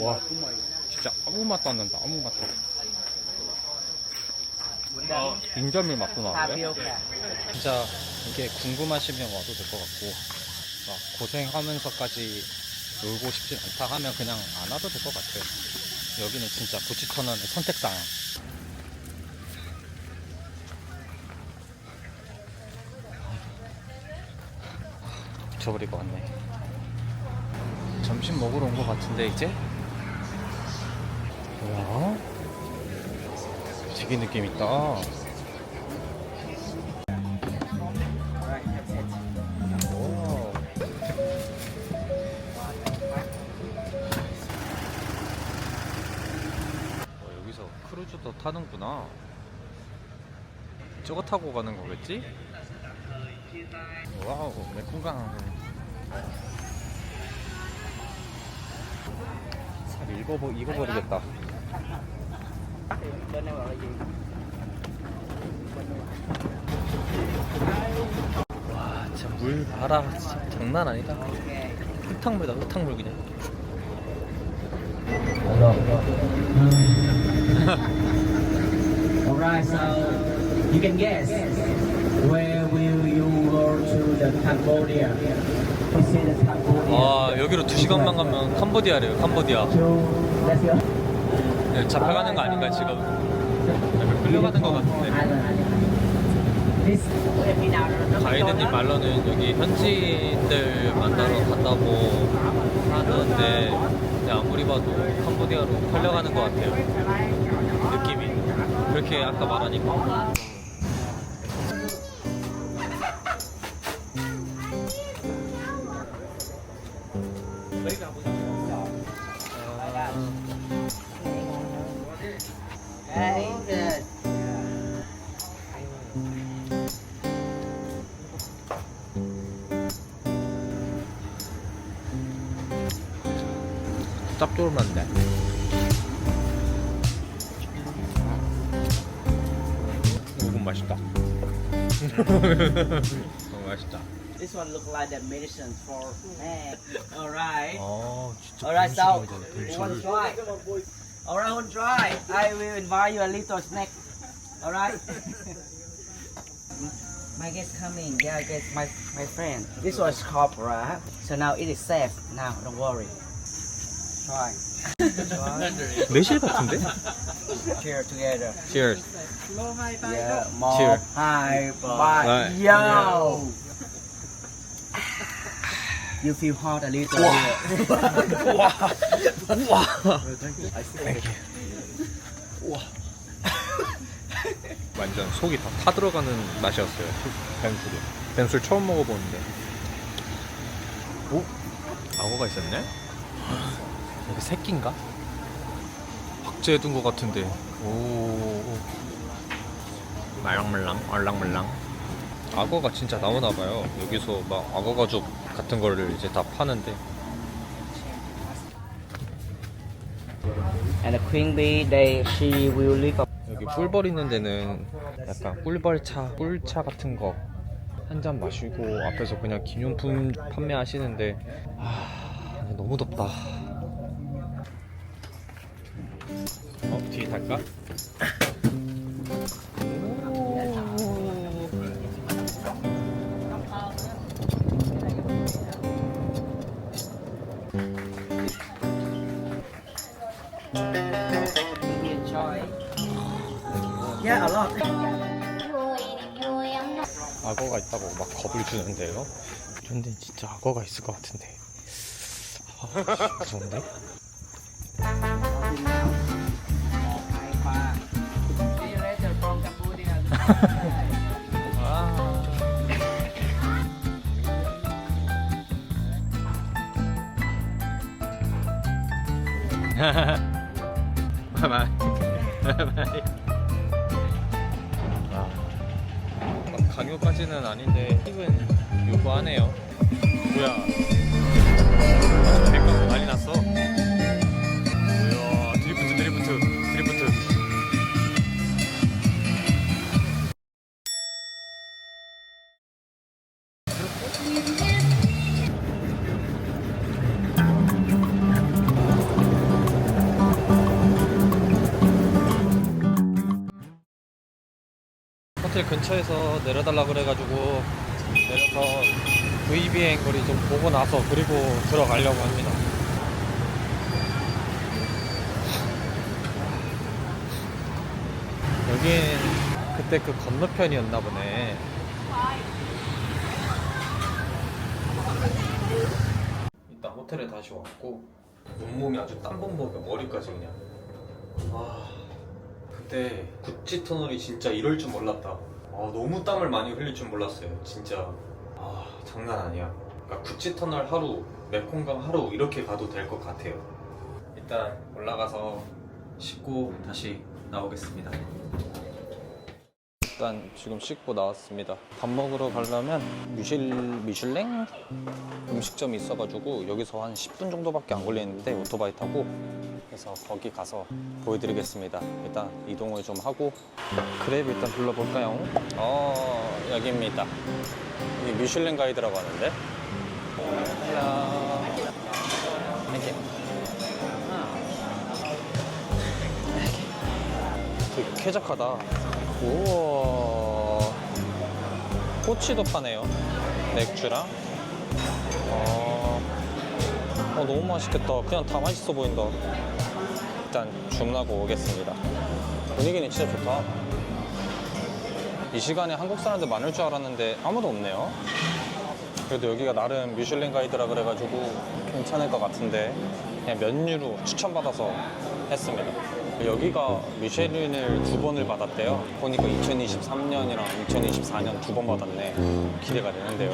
와, 진짜 아무 맛도 안 난다. 아무 맛도. 인절미 맛도 나는데? Tapioca. 진짜 이게 궁금하시면 와도 될 것 같고, 막 고생하면서까지 놀고 싶진 않다 하면 그냥 안 와도 될 것 같아요. 여기는 진짜 구치터널의 선택상. 미쳐버리고 왔네. 점심 먹으러 온 것 같은데 이제? 뭐야? 되게 느낌 있다. 와, 호주도 타는구나. 저거 타고 가는 거겠지? 와우, 메콩강. 살 익어버리겠다. Bên này gọi là gì? 와, 진짜 물 봐라. 진짜 장난 아니다. 흙탕물이다, 흙탕물 그냥. Alright, so you can guess where will you go to the Cambodia? Visit the Cambodia. 아, 여기로 2시간만 가면 캄보디아래요, 캄보디아. To let's go. 네, 잡혀가는 거 아닌가, 지금? 약간 끌려가는 거 같은데. This 가이드님 말로는 여기 현지인들 만나러 간다고 하는데 근데 아무리 봐도 캄보디아로 끌려가는 것 같아요. 느낌이. 그렇게 아까 말하니까. Hey, good. 짭조름한데. 이건 맛있다. 너무 맛있다. This one look like the medicine for man. Alright. 아, 진짜. Alright, so 병실이다, one 병실. try. Alright, one try. I will invite you a little snack. Alright. My guest coming. Yeah, guest, my friend. This was copra. So now it is safe. Now, don't worry. Try. 매실 같은데? Cheer together. Cheers. Yeah, more. Cheer. Hi, Right. bye. Yo. You feel hot a little bit. 우와. 우와. 우와. 완전 속이 다 타들어가는 맛이었어요. 뱀술이. 뱀술 처음 먹어보는데. 오? 악어가 있었네? 이거 새끼인가? 박제해둔 것 같은데. 오. 말랑말랑, 얼랑말랑. 악어가 진짜 나오나봐요. 여기서 막 악어 가죽 같은 거를 이제 다 파는데. And the queen bee, she will live up. 여기 꿀벌 있는 데는 약간 꿀벌차, 꿀차 같은 거 한 잔 마시고 앞에서 그냥 기념품 판매하시는데 너무 덥다. 뒤에 탈까? Yeah, a lot. 악어가 있다고 막 겁을 주는데요. 근데 진짜 악어가 있을 것 같은데. 무서운데? See you later from Cambodia. 바이바이. 바이바이. 막 강요까지는 아닌데 팁은 요구하네요. 뭐야? 백광 난리 났어. 이야, 드리프트. 호텔 근처에서 내려달라 그래가지고 내려서 VB행 거리 좀 보고 나서 그리고 들어가려고 합니다. 여긴 그때 그 건너편이었나 보네. 일단 호텔에 다시 왔고 온몸이 아주 땀범벅이야. 머리까지 그냥. 그때 구찌 터널이 진짜 이럴 줄 몰랐다. 너무 땀을 많이 흘릴 줄 몰랐어요. 진짜 장난 아니야. 그러니까 구찌 터널 하루, 메콩강 하루 이렇게 가도 될 것 같아요. 일단 올라가서 씻고 다시 나오겠습니다. 일단 지금 씻고 나왔습니다. 밥 먹으러 가려면 미슐랭 음식점이 있어가지고 여기서 한 10분 정도밖에 안 걸리는데 오토바이 타고, 그래서 거기 가서 보여드리겠습니다. 일단 이동을 좀 하고 그랩 일단 불러볼까요? 여기입니다. 여기 미슐랭 가이드라고 하는데. 이렇게 되게 쾌적하다. 우와, 꼬치도 파네요. 맥주랑. 너무 맛있겠다. 그냥 다 맛있어 보인다. 일단 주문하고 오겠습니다. 분위기는 진짜 좋다. 이 시간에 한국 사람들 많을 줄 알았는데 아무도 없네요. 그래도 여기가 나름 미슐랭 가이드라 그래가지고 괜찮을 것 같은데, 그냥 메뉴로 추천받아서 했습니다. 여기가 미쉐린을 2번을 받았대요. 보니까 2023년이랑 2024년 2번 받았네. 기대가 되는데요.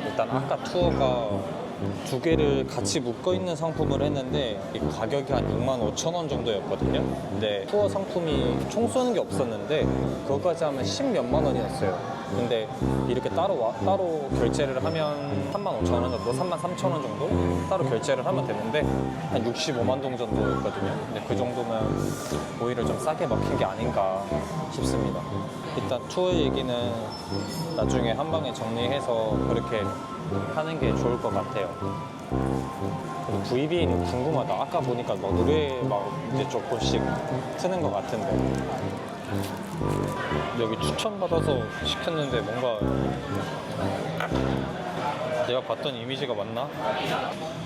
일단 아까 투어가 2개를 같이 묶어있는 상품을 했는데 이 가격이 한 65,000원 정도였거든요. 근데 투어 상품이 총 쏘는 게 없었는데 그거까지 하면 10몇만 원이었어요. 근데 이렇게 따로 결제를 하면 35,000원 정도, 33,000원 정도 따로 결제를 하면 되는데 한 65만 동 정도였거든요. 근데 그 정도면 오히려 좀 싸게 먹힌 게 아닌가 싶습니다. 일단 투어 얘기는 나중에 한 방에 정리해서 그렇게 하는 게 좋을 것 같아요. 그리고 VBA는 궁금하다. 아까 보니까 뭐 노래 막 이제 조금씩 트는 것 같은데. 여기 추천받아서 시켰는데 뭔가 내가 봤던 이미지가 맞나?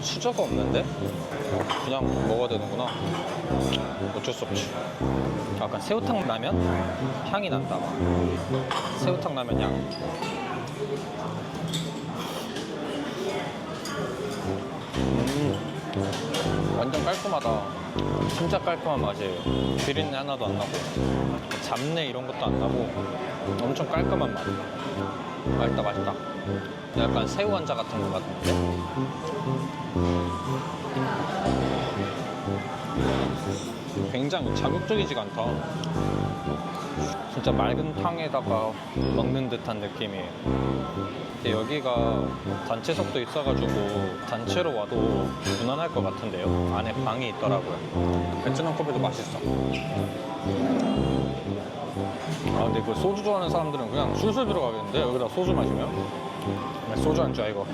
수저가 없는데? 그냥 먹어야 되는구나. 어쩔 수 없지. 약간 새우탕 라면? 향이 난다. 새우탕 라면 향. 완전 깔끔하다. 진짜 깔끔한 맛이에요. 비린내 하나도 안 나고 잡내 이런 것도 안 나고 엄청 깔끔한 맛. 맛있다 맛있다. 약간 새우 한자 같은 것 같은데. 굉장히 자극적이지가 않다. 진짜 맑은 탕에다가 먹는 듯한 느낌이에요. 근데 여기가 단체석도 있어가지고 단체로 와도 무난할 것 같은데요. 안에 방이 있더라고요. 베트남 커피도 맛있어. 근데 그 소주 좋아하는 사람들은 그냥 술술 들어가겠는데, 여기다 소주 마시면? 소주 안주야 이거.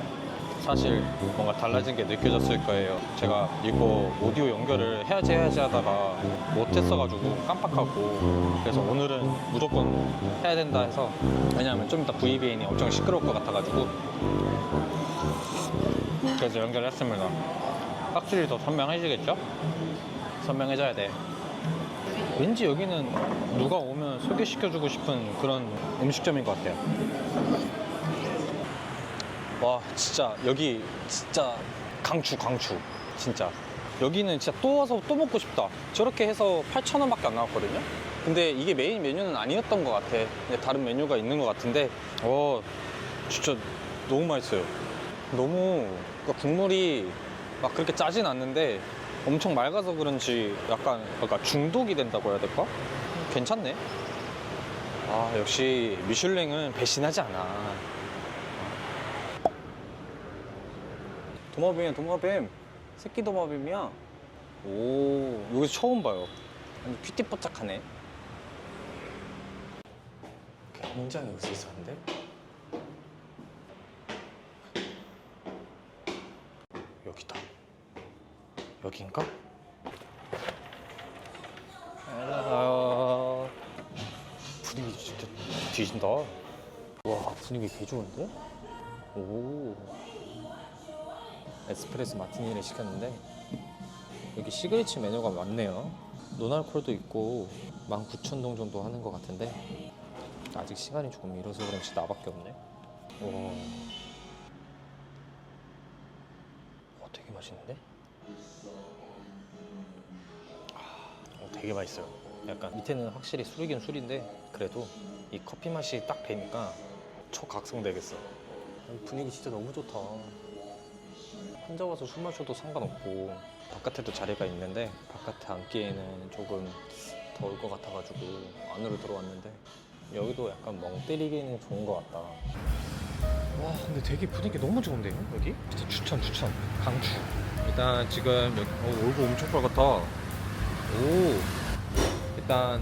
사실 뭔가 달라진 게 느껴졌을 거예요. 제가 이거 오디오 연결을 해야지 하다가 못했어가지고 깜빡하고, 그래서 오늘은 무조건 해야 된다 해서. 왜냐하면 좀 이따 VBN이 엄청 시끄러울 것 같아가지고 그래서 연결을 했습니다. 확실히 더 선명해지겠죠? 선명해져야 돼. 왠지 여기는 누가 오면 소개시켜주고 싶은 그런 음식점인 것 같아요. 와, 진짜 여기 진짜 강추. 진짜 여기는 진짜 또 와서 또 먹고 싶다. 저렇게 해서 8,000원밖에 안 나왔거든요. 근데 이게 메인 메뉴는 아니었던 것 같아. 근데 다른 메뉴가 있는 것 같은데 진짜 너무 맛있어요. 너무 그러니까 국물이 막 그렇게 짜진 않는데 엄청 맑아서 그런지 약간 그러니까 중독이 된다고 해야 될까? 괜찮네. 역시 미슐랭은 배신하지 않아. 도마뱀이야, 도마뱀. 새끼 도마뱀이야. 오, 여기서 처음 봐요. 완전 큐티뽀짝하네. 굉장히 으스스한데? 여기다. 여긴가? 분위기 진짜 뒤진다. 와, 분위기 개 좋은데? 오. 에스프레소 마티니를 시켰는데 여기 시그니처 메뉴가 많네요. 노알콜도 있고 19,000동 정도 하는 것 같은데 아직 시간이 조금 이뤄서 그런지 나밖에 없네. 와, 되게 맛있는데? 되게 맛있어요. 약간 밑에는 확실히 술이긴 술인데 그래도 이 커피 맛이 딱 배니까 초각성되겠어. 분위기 진짜 너무 좋다. 혼자 와서 술 마셔도 상관없고 바깥에도 자리가 있는데 바깥에 앉기에는 조금 더 올 것 같아가지고 안으로 들어왔는데 여기도 약간 멍 때리기는 좋은 것 같다. 와 근데 되게 분위기 너무 좋은데요 여기? 진짜 추천 강추. 일단 지금 여기 얼굴 엄청 빨갛다. 오 일단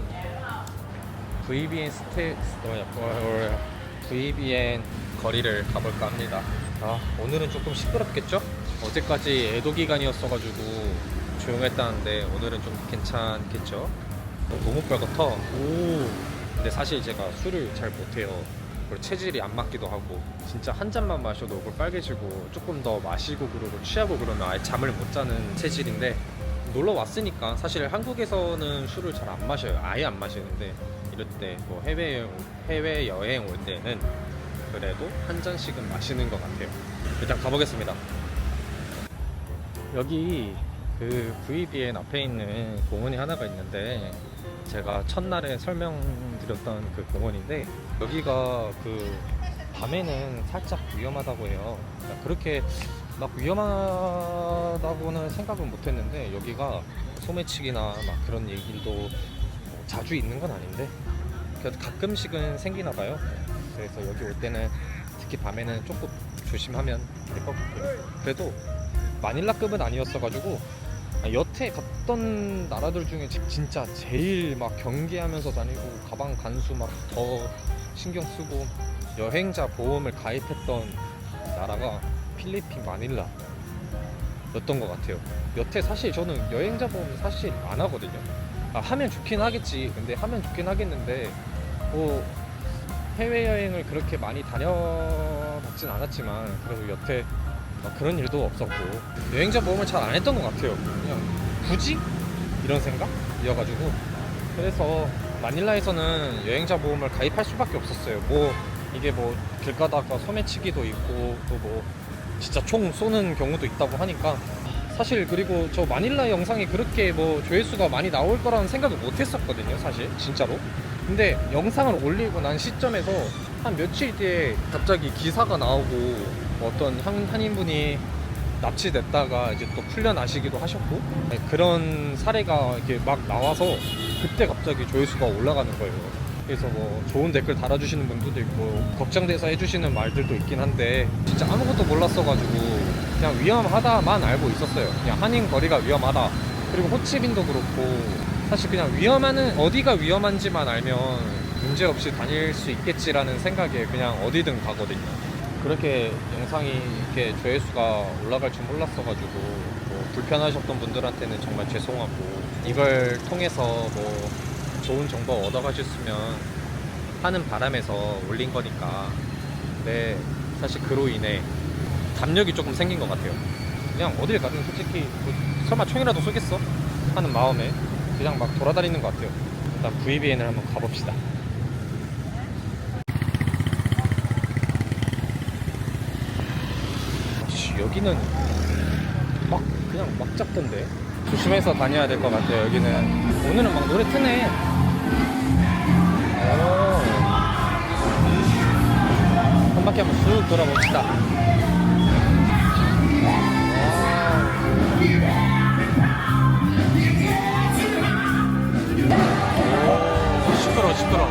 VBN 거리를 가볼까 합니다. 아 오늘은 조금 시끄럽겠죠? 어제까지 애도 기간이었어가지고 조용했다는데 오늘은 좀 괜찮겠죠? 너무 빨갛다. 오 근데 사실 제가 술을 잘 못해요. 그리고 체질이 안 맞기도 하고 진짜 한 잔만 마셔도 얼굴 빨개지고 조금 더 마시고 그러고 취하고 그러면 아예 잠을 못 자는 체질인데 놀러 왔으니까 사실 한국에서는 술을 잘 안 마셔요. 아예 안 마시는데 이럴 때 뭐 해외여행 올 때는 그래도 한 잔씩은 마시는 것 같아요. 일단 가보겠습니다. 여기 그 VBN 앞에 있는 공원이 하나가 있는데 제가 첫날에 설명드렸던 그 공원인데 여기가 그 밤에는 살짝 위험하다고 해요. 그러니까 그렇게 막 위험하다고는 생각은 못했는데 여기가 소매치기나 막 그런 얘기도 뭐 자주 있는 건 아닌데 그래도 가끔씩은 생기나 봐요. 그래서 여기 올 때는 특히 밤에는 조금 조심하면 될 것 같아요. 그래도 마닐라급은 아니었어가지고 여태 갔던 나라들 중에 진짜 제일 막 경계하면서 다니고 가방 간수 막 더 신경 쓰고 여행자 보험을 가입했던 나라가 필리핀 마닐라였던 것 같아요. 여태 사실 저는 여행자 보험 사실 안 하거든요. 하면 좋긴 하겠지. 근데 하면 좋긴 하겠는데 뭐 해외여행을 그렇게 많이 다녀봤진 않았지만 그래도 여태 막 그런 일도 없었고 여행자 보험을 잘 안 했던 것 같아요. 그냥 굳이? 이런 생각이어가지고 그래서 마닐라에서는 여행자 보험을 가입할 수밖에 없었어요. 뭐 이게 뭐 길 가다가 소매치기도 있고 또 뭐 진짜 총 쏘는 경우도 있다고 하니까 사실 그리고 저 마닐라 영상이 그렇게 뭐 조회수가 많이 나올 거라는 생각을 못 했었거든요 사실 진짜로. 근데 영상을 올리고 난 시점에서 한 며칠 뒤에 갑자기 기사가 나오고 어떤 한인분이 납치됐다가 이제 또 풀려나시기도 하셨고 그런 사례가 이렇게 막 나와서 그때 갑자기 조회수가 올라가는 거예요. 그래서 뭐 좋은 댓글 달아주시는 분들도 있고 걱정돼서 해주시는 말들도 있긴 한데 진짜 아무것도 몰랐어가지고 그냥 위험하다만 알고 있었어요. 그냥 한인 거리가 위험하다. 그리고 호치민도 그렇고 사실 그냥 어디가 위험한지만 알면 문제없이 다닐 수 있겠지라는 생각에 그냥 어디든 가거든요. 그렇게 영상이 이렇게 조회수가 올라갈 줄 몰랐어가지고 뭐 불편하셨던 분들한테는 정말 죄송하고 이걸 통해서 뭐 좋은 정보 얻어가셨으면 하는 바람에서 올린 거니까 근데 사실 그로 인해 담력이 조금 생긴 것 같아요. 그냥 어딜 가든 솔직히 뭐 설마 총이라도 쏘겠어? 하는 마음에 그냥 막 돌아다니는 것 같아요. 일단 VBN을 한번 가봅시다. 여기는 막 그냥 막 잡던데 조심해서 다녀야 될 것 같아요. 여기는 오늘은 막 노래 트네. 한 바퀴 한번 쑥 돌아봅시다. 시끄러워.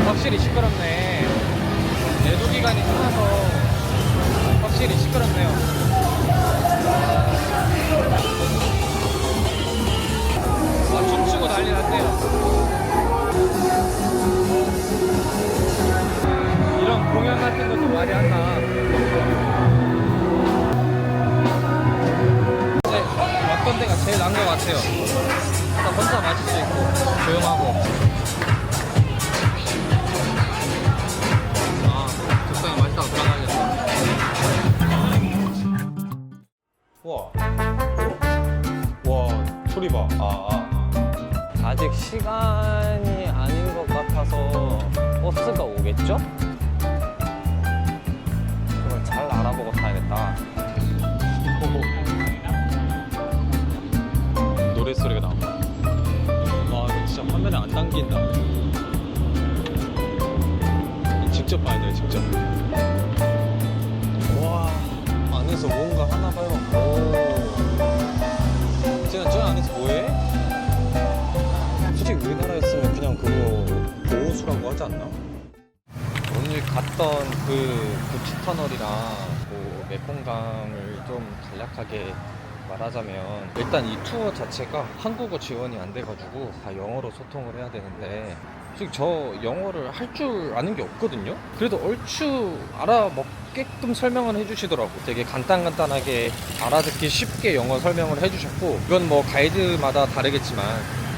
확실히 시끄럽네. 애도 기간이 끝나서 확실히 시끄럽네요. 춤추고 난리 났네요. 이런 공연 같은 것도 말이 안 나. 네, 어떤 데가 제일 나은 것 같아요. 혼자 마실 수 있고 조용하고. 맛있다고 돌아다녔어. 와 소리 봐. 아직 시간이 아닌 것 같아서 버스가 오겠죠? 그걸 잘 알아보고 타야겠다. 노래소리가 나온다. 와 이거 진짜 화면에 안 담긴다. 직접 봐야 돼요, 직접. 와, 안에서 뭐 하지 않나? 오늘 갔던 그 부추터널이랑 그 메콩강을 좀 간략하게 말하자면, 일단 이 투어 자체가 한국어 지원이 안 돼가지고 다 영어로 소통을 해야 되는데, 솔직히 저 영어를 할 줄 아는 게 없거든요. 그래도 얼추 알아먹게끔 설명을 해주시더라고. 되게 간단하게 알아듣기 쉽게 영어 설명을 해주셨고, 이건 뭐 가이드마다 다르겠지만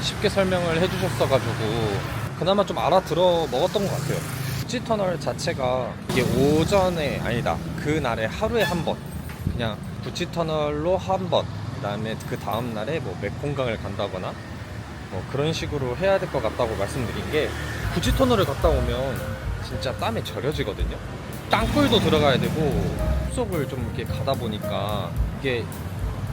쉽게 설명을 해주셨어가지고 그나마 좀 알아들어 먹었던 것 같아요. 부치터널 자체가 이게 오전에 아니다, 그날에 하루에 한 번, 그냥 부치터널로 한 번, 그 다음에 그 다음날에 뭐 메콩강을 간다거나 뭐 그런 식으로 해야 될 것 같다고 말씀드린 게, 부치터널을 갔다 오면 진짜 땀에 절여지거든요. 땅굴도 들어가야 되고 숲속을 좀 이렇게 가다 보니까 이게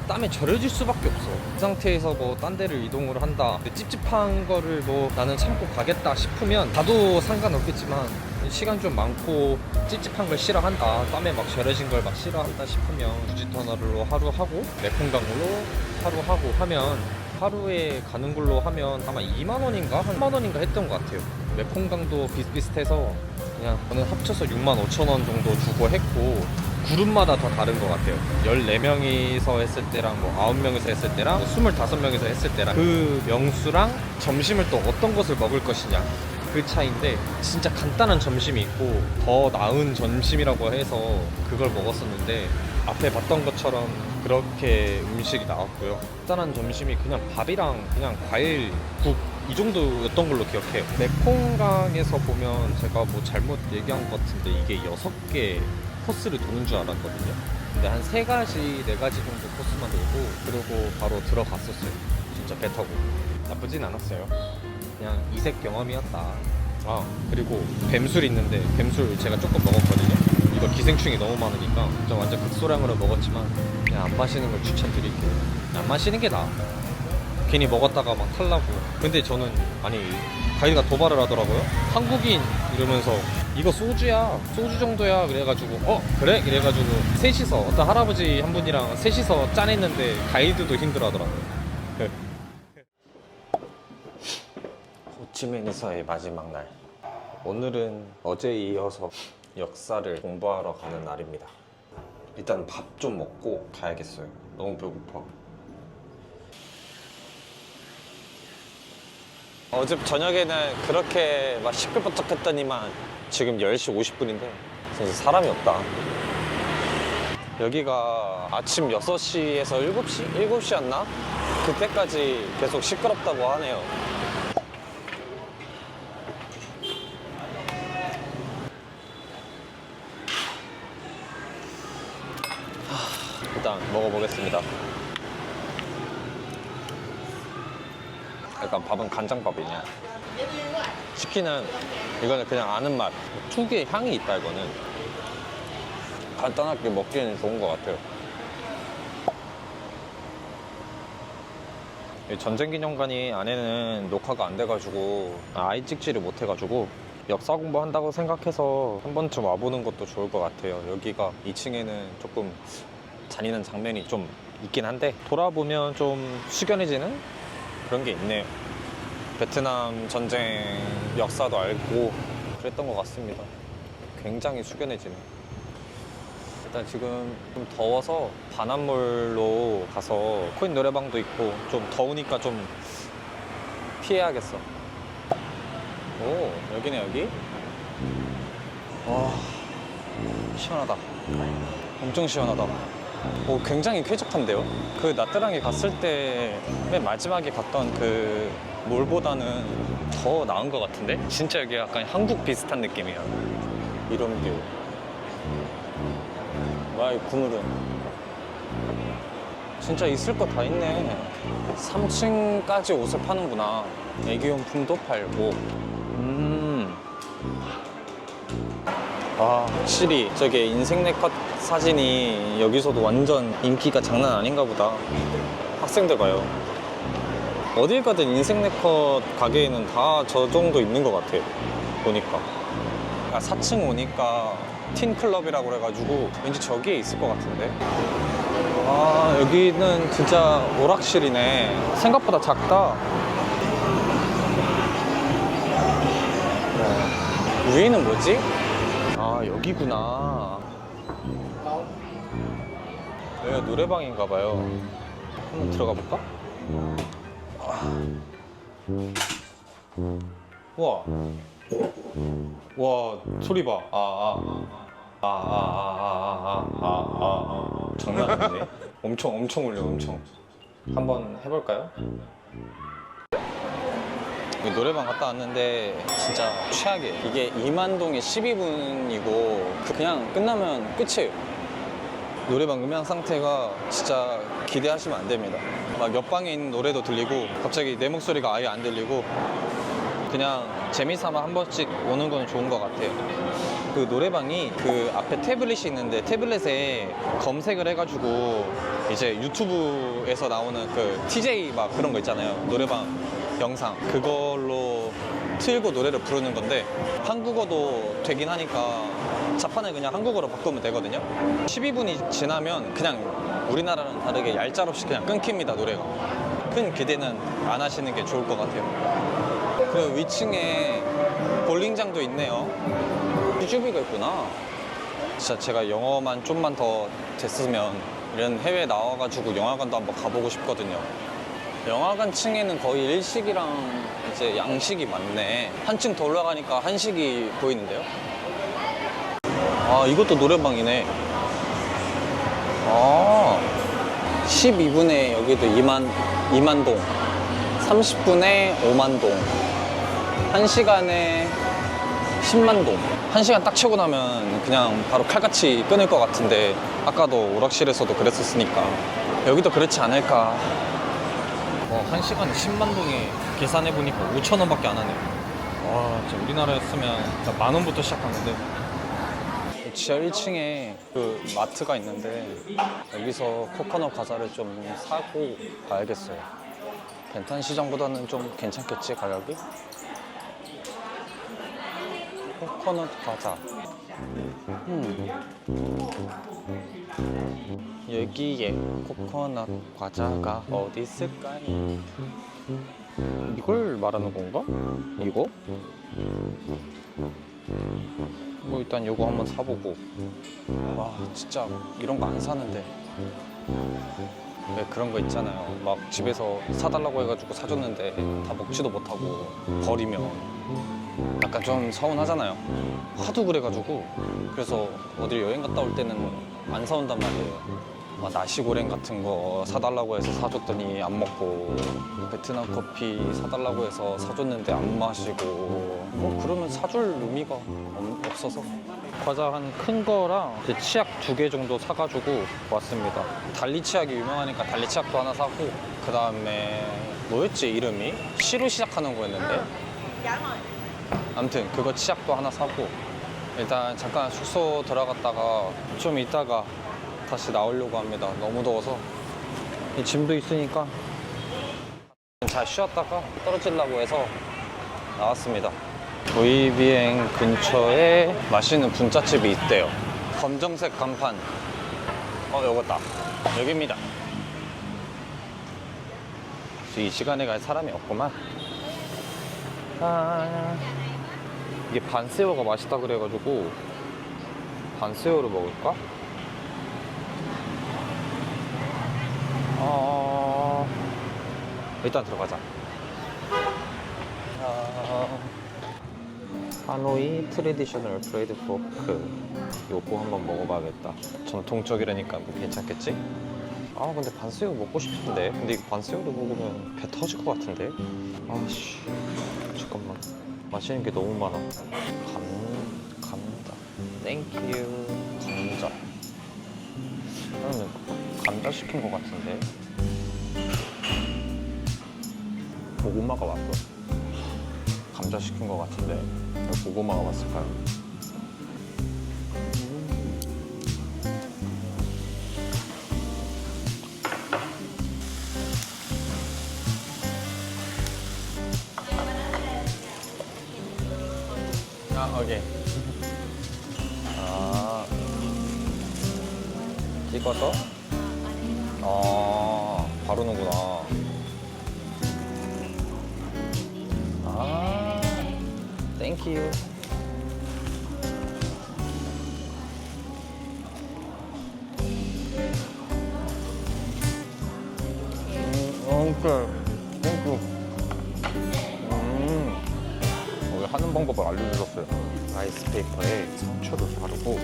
땀에 절여질 수밖에 없어. 그 상태에서 뭐 딴 데를 이동을 한다, 근데 찝찝한 거를 뭐 나는 참고 가겠다 싶으면 가도 상관없겠지만, 시간 좀 많고 찝찝한 걸 싫어한다, 땀에 막 절여진 걸 막 싫어한다 싶으면 부지터널로 하루 하고 메콩강으로 하루 하고 하면, 하루에 가는 걸로 하면 아마 2만원인가 3만원인가 했던 것 같아요. 메콩강도 비슷비슷해서 그냥 저는 합쳐서 65,000원 정도 주고 했고, 그룹마다 다 다른 것 같아요. 14명이서 했을 때랑 뭐 9명이서 했을 때랑 25명이서 했을 때랑 그 명수랑 점심을 또 어떤 것을 먹을 것이냐, 그 차이인데, 진짜 간단한 점심이 있고 더 나은 점심이라고 해서 그걸 먹었었는데, 앞에 봤던 것처럼 그렇게 음식이 나왔고요. 간단한 점심이 그냥 밥이랑 그냥 과일, 국 이 정도였던 걸로 기억해요. 메콩강에서 보면 제가 뭐 잘못 얘기한 것 같은데 이게 6개 코스를 도는 줄 알았거든요. 근데 한 3가지, 4가지 정도 코스만 돌고 그러고 바로 들어갔었어요. 진짜 배 타고. 나쁘진 않았어요. 그냥 이색 경험이었다. 아, 그리고 뱀술 있는데, 뱀술 제가 조금 먹었거든요. 이거 기생충이 너무 많으니까 좀 완전 극소량으로 먹었지만 그냥 안 마시는 걸 추천드릴게요. 안 마시는 게 나아. 괜히 먹었다가 막 탈라고. 근데 저는, 아니, 가이드가 도발을 하더라고요. 한국인 이러면서 이거 소주야, 소주 정도야, 그래가지고 그래? 이래가지고 셋이서, 어떤 할아버지 한 분이랑 셋이서 짠했는데 가이드도 힘들어하더라고요. 호치민에서의 마지막 날. 오늘은 어제에 이어서 역사를 공부하러 가는 날입니다. 일단 밥 좀 먹고 가야겠어요. 너무 배고파. 어제 저녁에는 그렇게 막 시끌벅적했더니만 지금 10시 50분인데 진짜 사람이 없다. 여기가 아침 6시에서 7시? 7시였나? 그때까지 계속 시끄럽다고 하네요. 일단 먹어보겠습니다. 약간 밥은 간장밥이냐. 치킨은 이거는 그냥 아는 맛, 특유의 향이 있다. 이거는 간단하게 먹기에는 좋은 것 같아요. 전쟁기념관이 안에는 녹화가 안 돼가지고 아예 찍지를 못해가지고 역사 공부한다고 생각해서 한 번쯤 와보는 것도 좋을 것 같아요. 여기가 2층에는 조금 잔인한 장면이 좀 있긴 한데 돌아보면 좀 숙연해지는 그런 게 있네요. 베트남 전쟁 역사도 알고 그랬던 것 같습니다. 굉장히 숙연해지네. 일단 지금 좀 더워서 반환물로 가서 코인 노래방도 있고, 좀 더우니까 좀 피해야겠어. 오, 여기네. 여기. 와, 시원하다. 엄청 시원하다. 오, 굉장히 쾌적한데요? 그 나트랑에 갔을 때 맨 마지막에 갔던 그 몰보다는 더 나은 것 같은데? 진짜 여기 약간 한국 비슷한 느낌이야. 이런 게. 와, 이 그물은 진짜 있을 거 다 있네. 3층까지 옷을 파는구나. 애기용품도 팔고. 아, 확실히 저게 인생 네컷 사진이 여기서도 완전 인기가 장난 아닌가 보다. 학생들 봐요. 어딜 가든 인생 네컷 가게에는 다 저 정도 있는 것 같아. 보니까. 4층 오니까 틴클럽이라고 그래가지고 왠지 저기에 있을 것 같은데. 아, 여기는 진짜 오락실이네. 생각보다 작다. 와. 위에는 뭐지? 아, 여기구나. 여기가 노래방인가봐요. 한번 들어가 볼까? 우와. 와, 소리 봐. 장난 아니네. 엄청 울려, 엄청. 한번 해볼까요? 노래방 갔다 왔는데 진짜 최악이에요. 이게 이만동에 12분이고 그냥 끝나면 끝이에요. 노래방 음향 상태가 진짜 기대하시면 안 됩니다. 막 옆방에 있는 노래도 들리고 갑자기 내 목소리가 아예 안 들리고 그냥 재미삼아 한 번씩 오는 건 좋은 것 같아요. 그 노래방이 그 앞에 태블릿이 있는데 태블릿에 검색을 해가지고 이제 유튜브에서 나오는 그 TJ 막 그런 거 있잖아요. 노래방 영상 그걸로 틀고 노래를 부르는 건데 한국어도 되긴 하니까 자판을 그냥 한국어로 바꾸면 되거든요. 12분이 지나면 그냥 우리나라랑 다르게 얄짤없이 그냥 끊깁니다, 노래가. 큰 기대는 안 하시는 게 좋을 것 같아요. 그리고 위층에 볼링장도 있네요. 쭈비가 있구나. 진짜 제가 영어만 좀만 더 됐으면 이런 해외에 나와가지고 영화관도 한번 가보고 싶거든요. 영화관 층에는 거의 일식이랑 이제 양식이 많네. 한층 더 올라가니까 한식이 보이는데요. 아, 이것도 노래방이네. 아, 12분에 여기도 2만동, 30분에 5만동, 1시간에 10만동. 1시간 딱 채고 나면 그냥 바로 칼같이 끊을 것 같은데 아까도 오락실에서도 그랬었으니까 여기도 그렇지 않을까. 1시간에 10만동에 계산해보니까 5,000원밖에 안 하네요. 와, 진짜 우리나라였으면 진짜 만원부터 시작한 건데. 지하 1층에 그 마트가 있는데 여기서 코코넛 과자를 좀 사고 가야겠어요. 벤탄 시장보다는 좀 괜찮겠지, 가격이? 코코넛 과자. 여기에 코코넛 과자가 어디 있을까요? 이걸 말하는 건가? 이거? 뭐 일단 요거 한번 사보고. 와, 진짜 이런 거 안 사는데 왜 그런 거 있잖아요. 막 집에서 사달라고 해가지고 사줬는데 다 먹지도 못하고 버리면 약간 좀 서운하잖아요. 하도 그래가지고. 그래서 어디 여행 갔다 올 때는 안 사온단 말이에요. 막 나시고랭 같은 거 사달라고 해서 사줬더니 안 먹고, 베트남 커피 사달라고 해서 사줬는데 안 마시고, 뭐 그러면 사줄 의미가 없어서. 과자 한 큰 거랑 이제 치약 2개 정도 사가지고 왔습니다. 달리 치약이 유명하니까 달리 치약도 하나 사고, 그 다음에 뭐였지 이름이? C로 시작하는 거였는데? 아무튼 그거 치약도 하나 사고 일단 잠깐 숙소 들어갔다가 좀 이따가 다시 나오려고 합니다. 너무 더워서. 이 짐도 있으니까 잘 쉬었다가 떨어지려고 해서 나왔습니다. 도이비행 근처에 맛있는 분짜집이 있대요. 검정색 간판. 요거다. 여기입니다. 이 시간에 갈 사람이 없구만. 이게 반새우가 맛있다 그래가지고 반새우를 먹을까? 일단 들어가자. 하노이 트레디셔널 프라이드 포크. 요거 한번 먹어봐야겠다. 전통적이라니까 뭐 괜찮겠지? 근데 반새우 먹고 싶은데. 근데 이거 반새우를 먹으면 배 터질 것 같은데? 아씨, 잠깐만. 맛있는 게 너무 많아. 감자. 땡큐. 감자. 나는 감자 시킨 것 같은데. 고구마가 왔어. 감자 시킨 것 같은데 왜 고구마가 왔을까요? 오케이. 찍어서 바로 넣는구나. 땡큐. 땡큐. 여기 하는 방법을 알려주셨어요. 라이스페이퍼에 상추를 바르고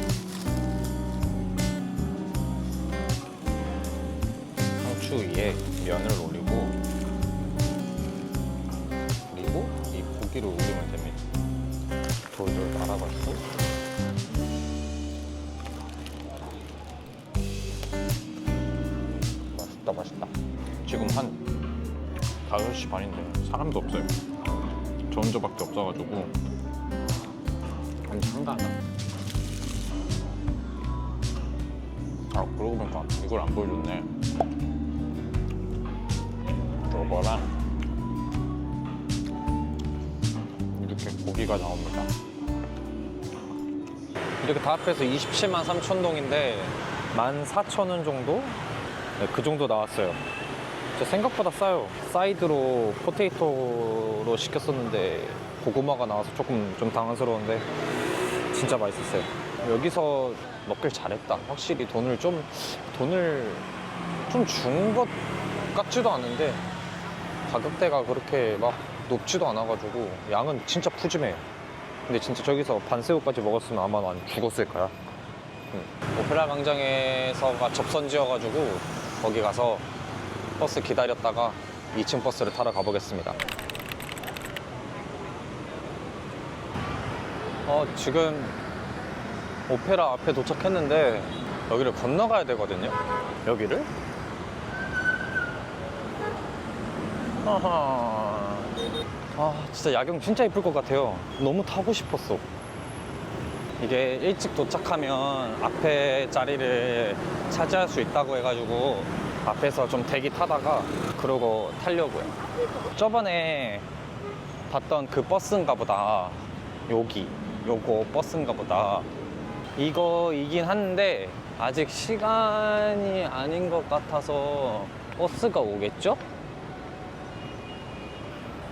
상추 위에 면을 올리고 그리고 이 고기를 올리면 됩니다. 돌돌 말아가지고 맛있다. 지금 한 5시 반인데 사람도 없어요. 저 혼자밖에 없어가지고 엄청 한가하다. 아, 그러고 보니까 이걸 안 보여줬네. 저거랑 이렇게 고기가 나옵니다. 이렇게 다 합해서 27만 3천 동인데 14,000원 정도? 네, 그 정도 나왔어요. 진짜 생각보다 싸요. 사이드로 포테이토로 시켰었는데 고구마가 나와서 조금 좀 당황스러운데 진짜 맛있었어요. 여기서 먹길 잘했다. 확실히 돈을 좀 준 것 같지도 않은데 가격대가 그렇게 막 높지도 않아가지고 양은 진짜 푸짐해요. 근데 진짜 저기서 반새우까지 먹었으면 아마 난 죽었을 거야. 오페라 광장에서가 접선지여가지고 거기 가서 버스 기다렸다가 2층 버스를 타러 가보겠습니다. 지금 오페라 앞에 도착했는데 여기를 건너가야 되거든요. 여기를? 아하. 진짜 야경 진짜 이쁠 것 같아요. 너무 타고 싶었어. 이게 일찍 도착하면 앞에 자리를 차지할 수 있다고 해가지고 앞에서 좀 대기 타다가 그러고 타려고요. 저번에 봤던 그 버스인가 보다. 요거 버스인가 보다. 이거이긴 한데 아직 시간이 아닌 것 같아서 버스가 오겠죠?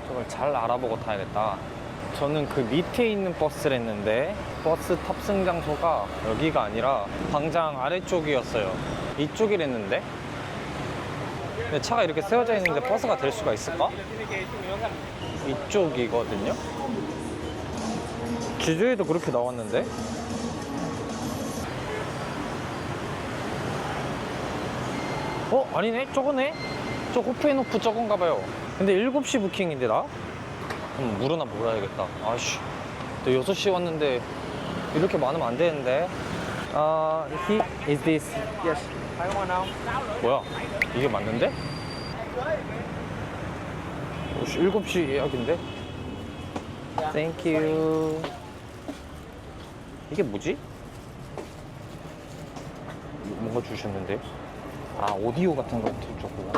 저걸 잘 알아보고 타야겠다. 저는 그 밑에 있는 버스를 했는데 버스 탑승 장소가 여기가 아니라 광장 아래쪽이었어요. 이쪽이랬는데 근데 차가 이렇게 세워져 있는데 버스가 될 수가 있을까? 이쪽이거든요. 지도에도 그렇게 나왔는데 아니네? 저거네? 저 호페노프 저건가 봐요. 근데 7시 부킹인데 나? 물어나 몰아야겠다. 아씨, 또 6시 왔는데 이렇게 많으면 안 되는데. He is this? Yes. I want now. 뭐야? 이게 맞는데? 오씨, 7시 예약인데? Thank you. 이게 뭐지? 뭔가 주셨는데? 오디오 같은 거 줬구나.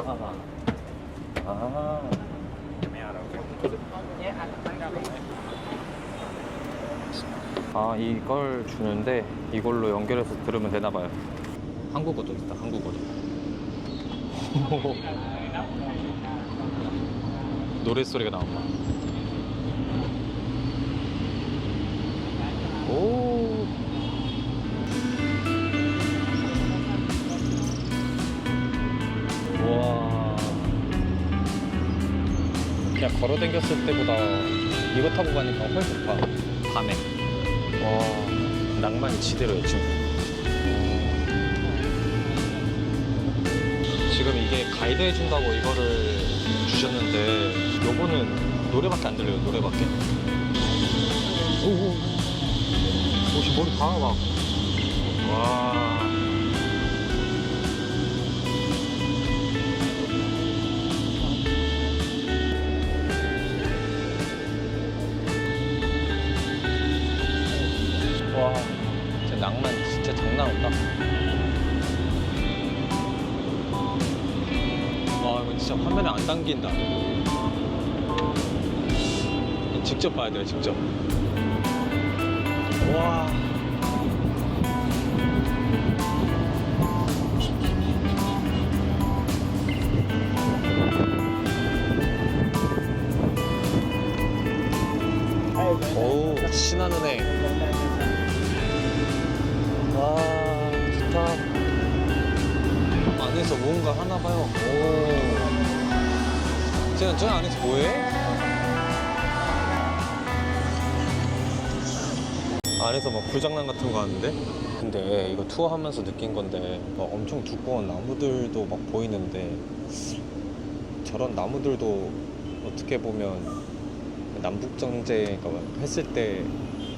이걸 주는데 이걸로 연결해서 들으면 되나봐요. 한국어도 있다, 한국어도. 노랫소리가 나온다. 오. 와. 그냥 걸어 다녔을 때보다 이거 타고 가니까 훨씬 좋다. 밤에. 와, 낭만이 지대로예요, 지금. 지금 이게 가이드 해준다고 이거를 주셨는데 요거는 노래밖에 안 들려요, 노래밖에. 오오. 혹시 머리 다 막. 와. 와, 진짜 낭만 진짜 장난 없다. 와, 이거 진짜 화면에 안 담긴다. 직접 봐야 돼요, 직접. 와. 오, 신한은행. 와, 좋다. 안에서 뭔가 하나 봐요. 오. 쟤는 저 안에서 뭐해? 안에서 막 불장난 같은 거 하는데? 근데 이거 투어하면서 느낀 건데 막 엄청 두꺼운 나무들도 막 보이는데 저런 나무들도 어떻게 보면 남북정제가 했을 때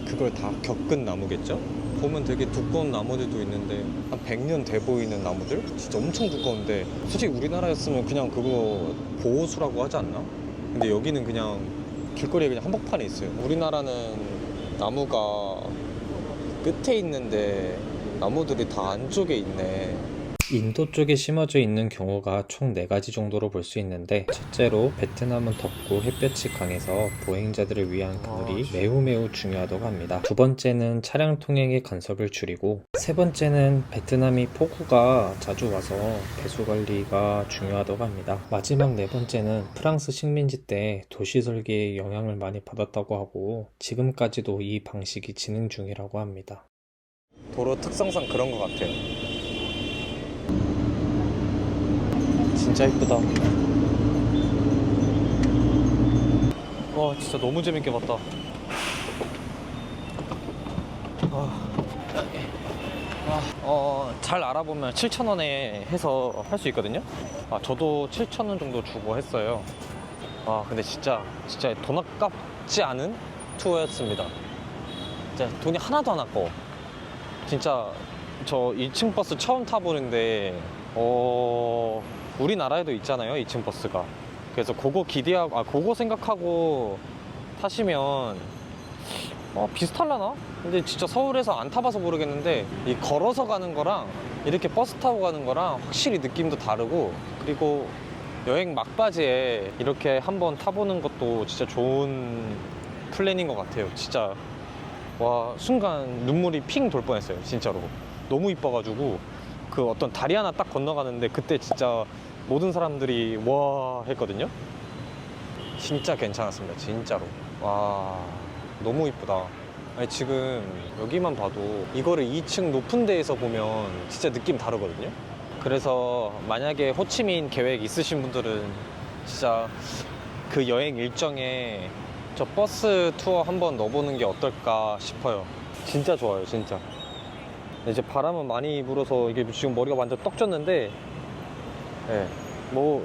그걸 다 겪은 나무겠죠? 보면 되게 두꺼운 나무들도 있는데 한 100년 돼 보이는 나무들? 진짜 엄청 두꺼운데 솔직히 우리나라였으면 그냥 그거 보호수라고 하지 않나? 근데 여기는 그냥 길거리에 그냥 한복판에 있어요. 우리나라는 나무가 끝에 있는데 나무들이 다 안쪽에 있네. 인도 쪽에 심어져 있는 경우가 총 4가지 정도로 볼 수 있는데, 첫째로 베트남은 덥고 햇볕이 강해서 보행자들을 위한 그늘이 매우 중요하다고 합니다. 두 번째는 차량 통행의 간섭을 줄이고, 세 번째는 베트남이 폭우가 자주 와서 배수 관리가 중요하다고 합니다. 마지막 네 번째는 프랑스 식민지 때 도시 설계에 영향을 많이 받았다고 하고 지금까지도 이 방식이 진행 중이라고 합니다. 도로 특성상 그런 것 같아요. 진짜 이쁘다. 와, 진짜 너무 재밌게 봤다. 잘 알아보면 7,000원에 해서 할 수 있거든요. 저도 7,000원 정도 주고 했어요. 근데 진짜 돈 아깝지 않은 투어였습니다. 진짜 돈이 하나도 안 아까워. 진짜 저 2층 버스 처음 타보는데 우리나라에도 있잖아요, 2층 버스가. 그래서 그거 기대하고 그거 생각하고 타시면 비슷하려나? 근데 진짜 서울에서 안 타봐서 모르겠는데 이 걸어서 가는 거랑 이렇게 버스 타고 가는 거랑 확실히 느낌도 다르고, 그리고 여행 막바지에 이렇게 한번 타보는 것도 진짜 좋은 플랜인 것 같아요. 진짜 와, 순간 눈물이 핑 돌 뻔했어요. 진짜로 너무 이뻐가지고 그 어떤 다리 하나 딱 건너가는데 그때 진짜 모든 사람들이 와 했거든요. 진짜 괜찮았습니다. 진짜로. 와, 너무 이쁘다. 아니, 지금 여기만 봐도 이거를 2층 높은 데에서 보면 진짜 느낌 다르거든요. 그래서 만약에 호치민 계획 있으신 분들은 진짜 그 여행 일정에 저 버스 투어 한번 넣어보는 게 어떨까 싶어요. 진짜 좋아요, 진짜. 이제 바람은 많이 불어서 이게 지금 머리가 완전 떡졌는데, 네, 뭐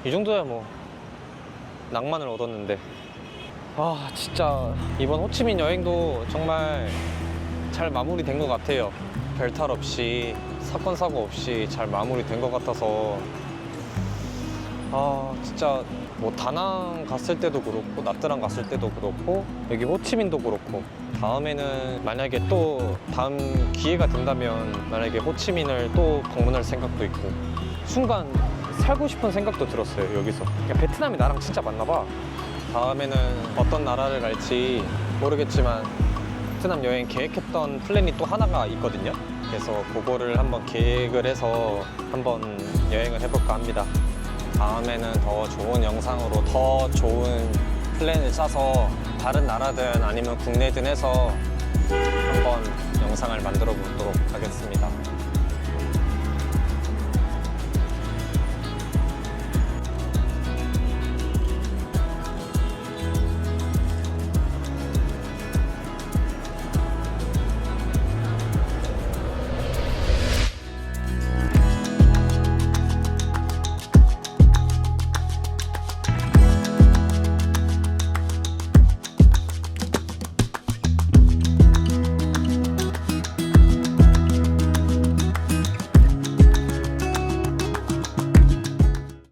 이 정도야 뭐 낭만을 얻었는데, 진짜 이번 호치민 여행도 정말 잘 마무리된 것 같아요. 별탈 없이, 사건 사고 없이 잘 마무리된 것 같아서 진짜 뭐 다낭 갔을 때도 그렇고 나트랑 갔을 때도 그렇고 여기 호치민도 그렇고, 다음에는 만약에 또 다음 기회가 된다면 만약에 호치민을 또 방문할 생각도 있고, 순간 살고 싶은 생각도 들었어요. 여기서 베트남이 나랑 진짜 맞나 봐. 다음에는 어떤 나라를 갈지 모르겠지만 베트남 여행 계획했던 플랜이 또 하나가 있거든요. 그래서 그거를 한번 계획을 해서 한번 여행을 해볼까 합니다. 다음에는 더 좋은 영상으로 더 좋은 플랜을 짜서 다른 나라든 아니면 국내든 해서 한번 영상을 만들어 보도록 하겠습니다.